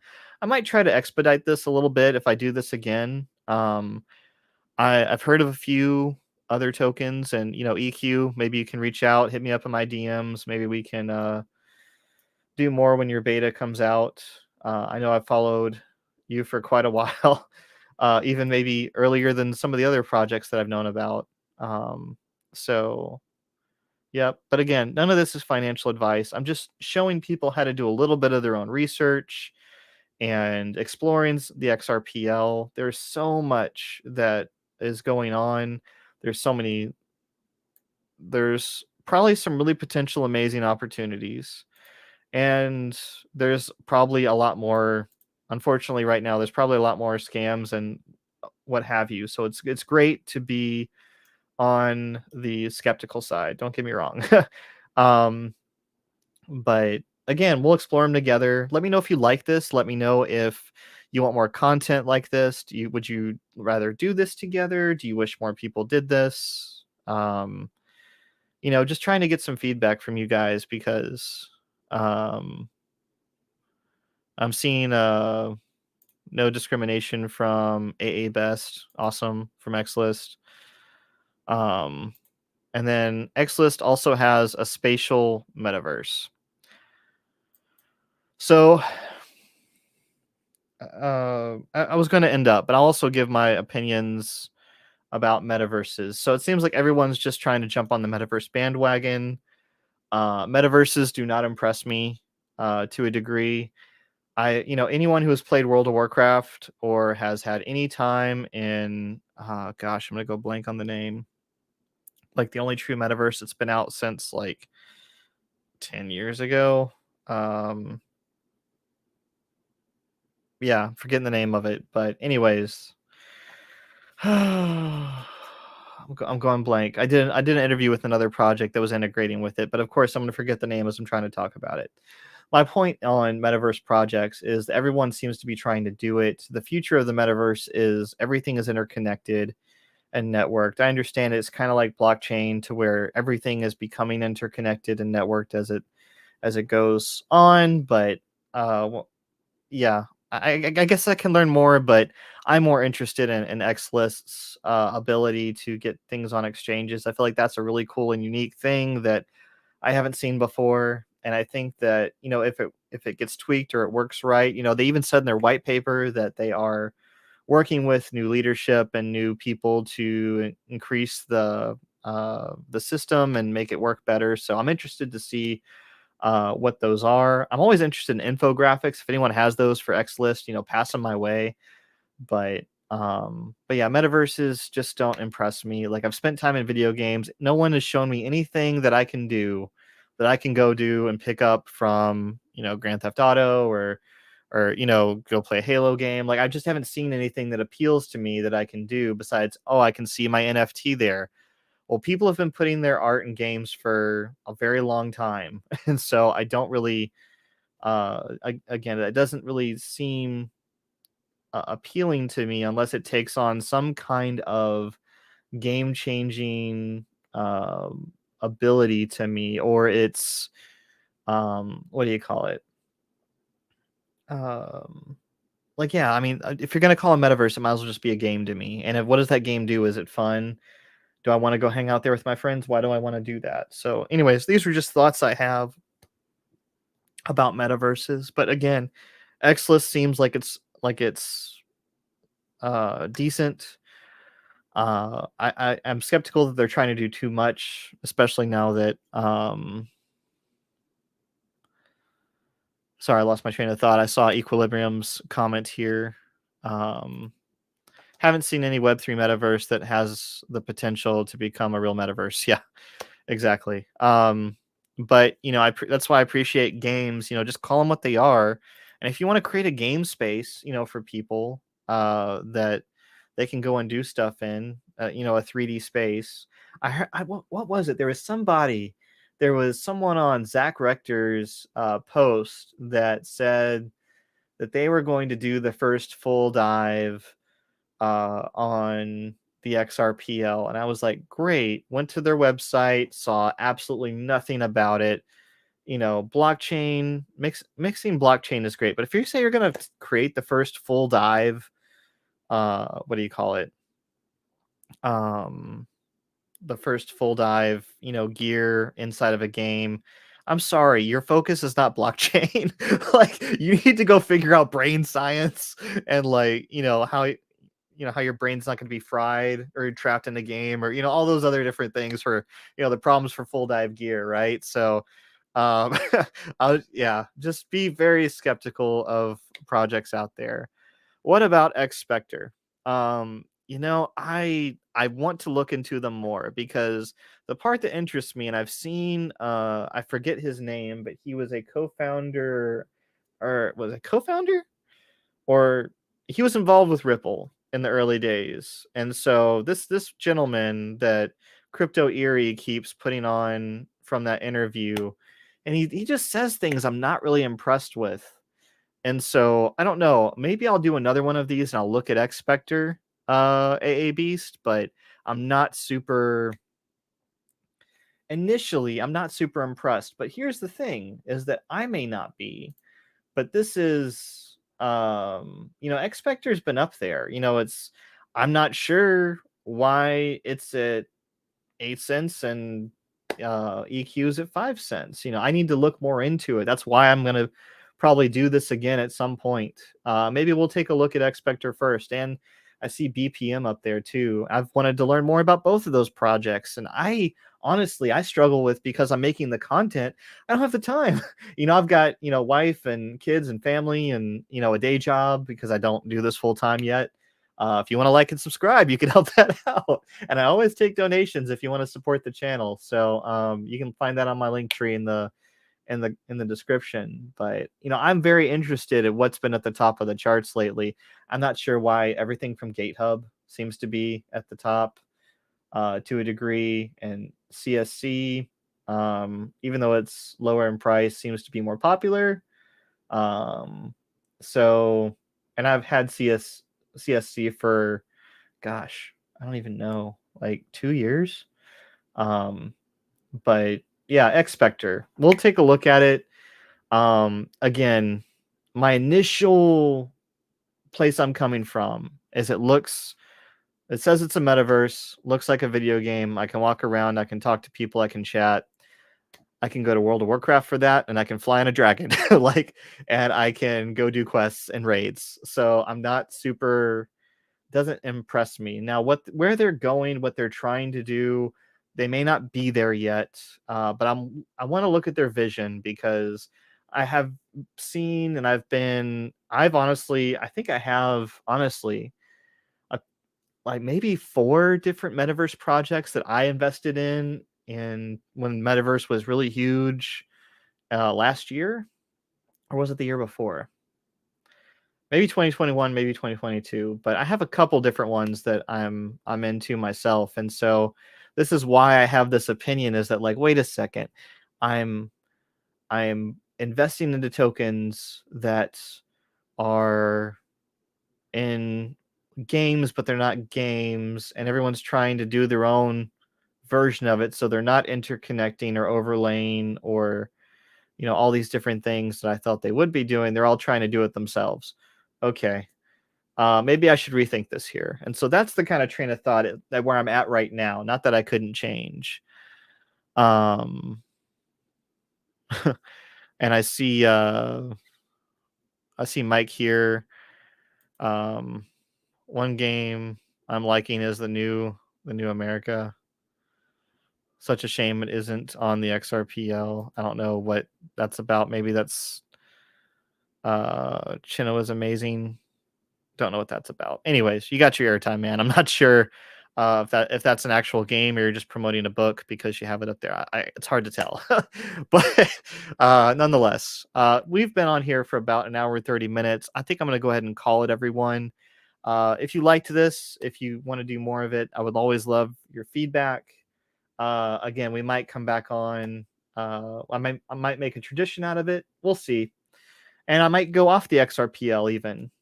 I might try to expedite this a little bit if I do this again. I've heard of a few other tokens, and EQ, maybe you can reach out, hit me up in my DMs. Maybe we can do more when your beta comes out. I know I've followed you for quite a while, even maybe earlier than some of the other projects that I've known about. So yeah, but again, none of this is financial advice. I'm just showing people how to do a little bit of their own research and exploring the XRPL. There's so much that is going on. There's so many. There's probably some really potential amazing opportunities, and there's probably a lot more. Unfortunately, right now, there's probably a lot more scams and what have you. So it's great to be on the skeptical side. Don't get me wrong. um, but again, we'll explore them together. Let me know if you like this. Let me know if you want more content like this. Would you rather do this together? Do you wish more people did this? Just trying to get some feedback from you guys because um, I'm seeing no discrimination from AA Best, awesome, from Xlist. And then Xlist also has a spatial metaverse. So I was going to end up, but I'll also give my opinions about metaverses. So it seems like everyone's just trying to jump on the metaverse bandwagon. Metaverses do not impress me to a degree. Anyone who has played World of Warcraft or has had any time in, gosh, I'm gonna go blank on the name. Like the only true metaverse that's been out since like 10 years ago. Yeah, forgetting the name of it, but anyways, I'm going blank. I did an interview with another project that was integrating with it, but of course I'm going to forget the name as I'm trying to talk about it. My point on metaverse projects is that everyone seems to be trying to do it. The future of the metaverse is everything is interconnected and networked. I understand it's kind of like blockchain to where everything is becoming interconnected and networked as it goes on, but well, yeah, I guess I can learn more, but I'm more interested in Xlist's ability to get things on exchanges. I feel like that's a really cool and unique thing that I haven't seen before, and I think that if it gets tweaked or it works right, they even said in their white paper that they are working with new leadership and new people to increase the system and make it work better. So I'm interested to see what those are. I'm always interested in infographics. If anyone has those for Xlist, pass them my way. But yeah, metaverses just don't impress me. Like I've spent time in video games. No one has shown me anything that I can do that I can go do and pick up from, Grand Theft Auto or go play a Halo game. Like I just haven't seen anything that appeals to me that I can do besides, oh, I can see my NFT there. Well, people have been putting their art in games for a very long time. And so I don't really, again, it doesn't really seem appealing to me unless it takes on some kind of game changing ability to me, or it's, what do you call it? Like, yeah, I mean, if you're going to call a metaverse, it might as well just be a game to me. And what does that game do? Is it fun? Do I want to go hang out there with my friends? Why do I want to do that? So, anyways, these were just thoughts I have about metaverses. But again, Xlist seems like it's decent. I'm skeptical that they're trying to do too much, especially now that sorry, I lost my train of thought. I saw Equilibrium's comment here. Haven't seen any Web3 metaverse that has the potential to become a real metaverse. Yeah, exactly. But that's why I appreciate games. Just call them what they are. And if you want to create a game space, for people that they can go and do stuff in, a 3D space. I heard, what was it? There was someone on Zach Rector's post that said that they were going to do the first full dive on the XRPL, and I was like, great. Went to their website, saw absolutely nothing about it. Blockchain mixing blockchain is great, but if you say you're going to create the first full dive, what do you call it? The first full dive, gear inside of a game. I'm sorry, your focus is not blockchain. Like you need to go figure out brain science and like, how your brain's not going to be fried or trapped in the game or, all those other different things for, the problems for full dive gear. Right. So, just be very skeptical of projects out there. What about X Spectre? I want to look into them more because the part that interests me, and I've seen, I forget his name, but he was a co-founder, or was a co-founder, or he was involved with Ripple. in the early days. And so this gentleman that Crypto Eerie keeps putting on from that interview, and he just says things I'm not really impressed with. And so I don't know, maybe I'll do another one of these and I'll look at X Spectre AA Beast, but I'm not super initially I'm not super impressed. But here's the thing is that I may not be, but this is X Spectre's been up there. I'm not sure why it's at 8 cents and EQ's at 5 cents. I need to look more into it. That's why I'm gonna probably do this again at some point. Maybe we'll take a look at X Spectre first, and I see BPM up there too. I've wanted to learn more about both of those projects, and I honestly I struggle with, because I'm making the content, I don't have the time. I've got wife and kids and family and a day job, because I don't do this full time yet. If you want to like and subscribe, you can help that out. And I always take donations if you want to support the channel. So you can find that on my link tree in the description. But I'm very interested in what's been at the top of the charts lately. I'm not sure why everything from GateHub seems to be at the top to a degree, and CSC, even though it's lower in price, seems to be more popular. So, and I've had CSC for, gosh, I don't even know, like 2 years. But yeah, X Spectre. We'll take a look at it. Again, my initial place I'm coming from is it says it's a metaverse, looks like a video game. I can walk around, I can talk to people, I can chat. I can go to World of Warcraft for that, and I can fly on a dragon, and I can go do quests and raids. So I'm not super, doesn't impress me. Now, where they're going, what they're trying to do, they may not be there yet. But I want to look at their vision, because I have seen and I've honestly, I think I have honestly like maybe 4 different metaverse projects that I invested in, and when metaverse was really huge last year, or was it the year before? Maybe 2021, maybe 2022. But I have a couple different ones that I'm into myself, and so this is why I have this opinion: is that, like, wait a second, I'm investing into tokens that are in games, but they're not games, and everyone's trying to do their own version of it, so they're not interconnecting or overlaying or all these different things that I thought they would be doing. They're all trying to do it themselves. Okay, maybe I should rethink this here. And so that's the kind of train of thought that where I'm at right now. Not that I couldn't change. Um, and I see Mike here. One game I'm liking is the new America. Such a shame it isn't on the XRPL. I don't know what that's about. Maybe that's Chino is amazing. Don't know what that's about. Anyways, you got your airtime, man. I'm not sure if that's an actual game or you're just promoting a book because you have it up there. It's hard to tell. But nonetheless, we've been on here for about an hour and 30 minutes. I think I'm going to go ahead and call it, everyone. If you liked this, if you want to do more of it, I would always love your feedback. Again, we might come back on. I might make a tradition out of it. We'll see. And I might go off the XRPL even.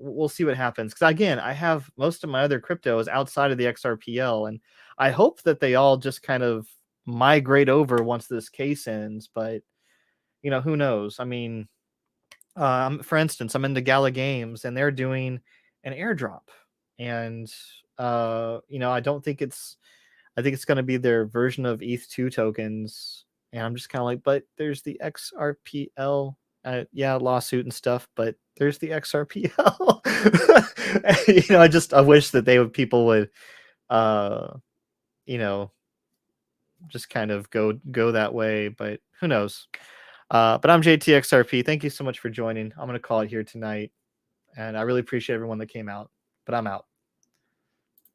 We'll see what happens. Because again, I have most of my other cryptos outside of the XRPL, and I hope that they all just kind of migrate over once this case ends. But who knows? I mean, for instance, I'm into Gala Games, and they're doing an airdrop, and I don't think I think it's going to be their version of ETH2 tokens. And I'm just kind of like, but there's the XRPL. Yeah, lawsuit and stuff, but there's the XRPL. I wish that people would, just kind of go that way, but who knows? But I'm JTXRP. Thank you so much for joining. I'm going to call it here tonight, and I really appreciate everyone that came out, but I'm out.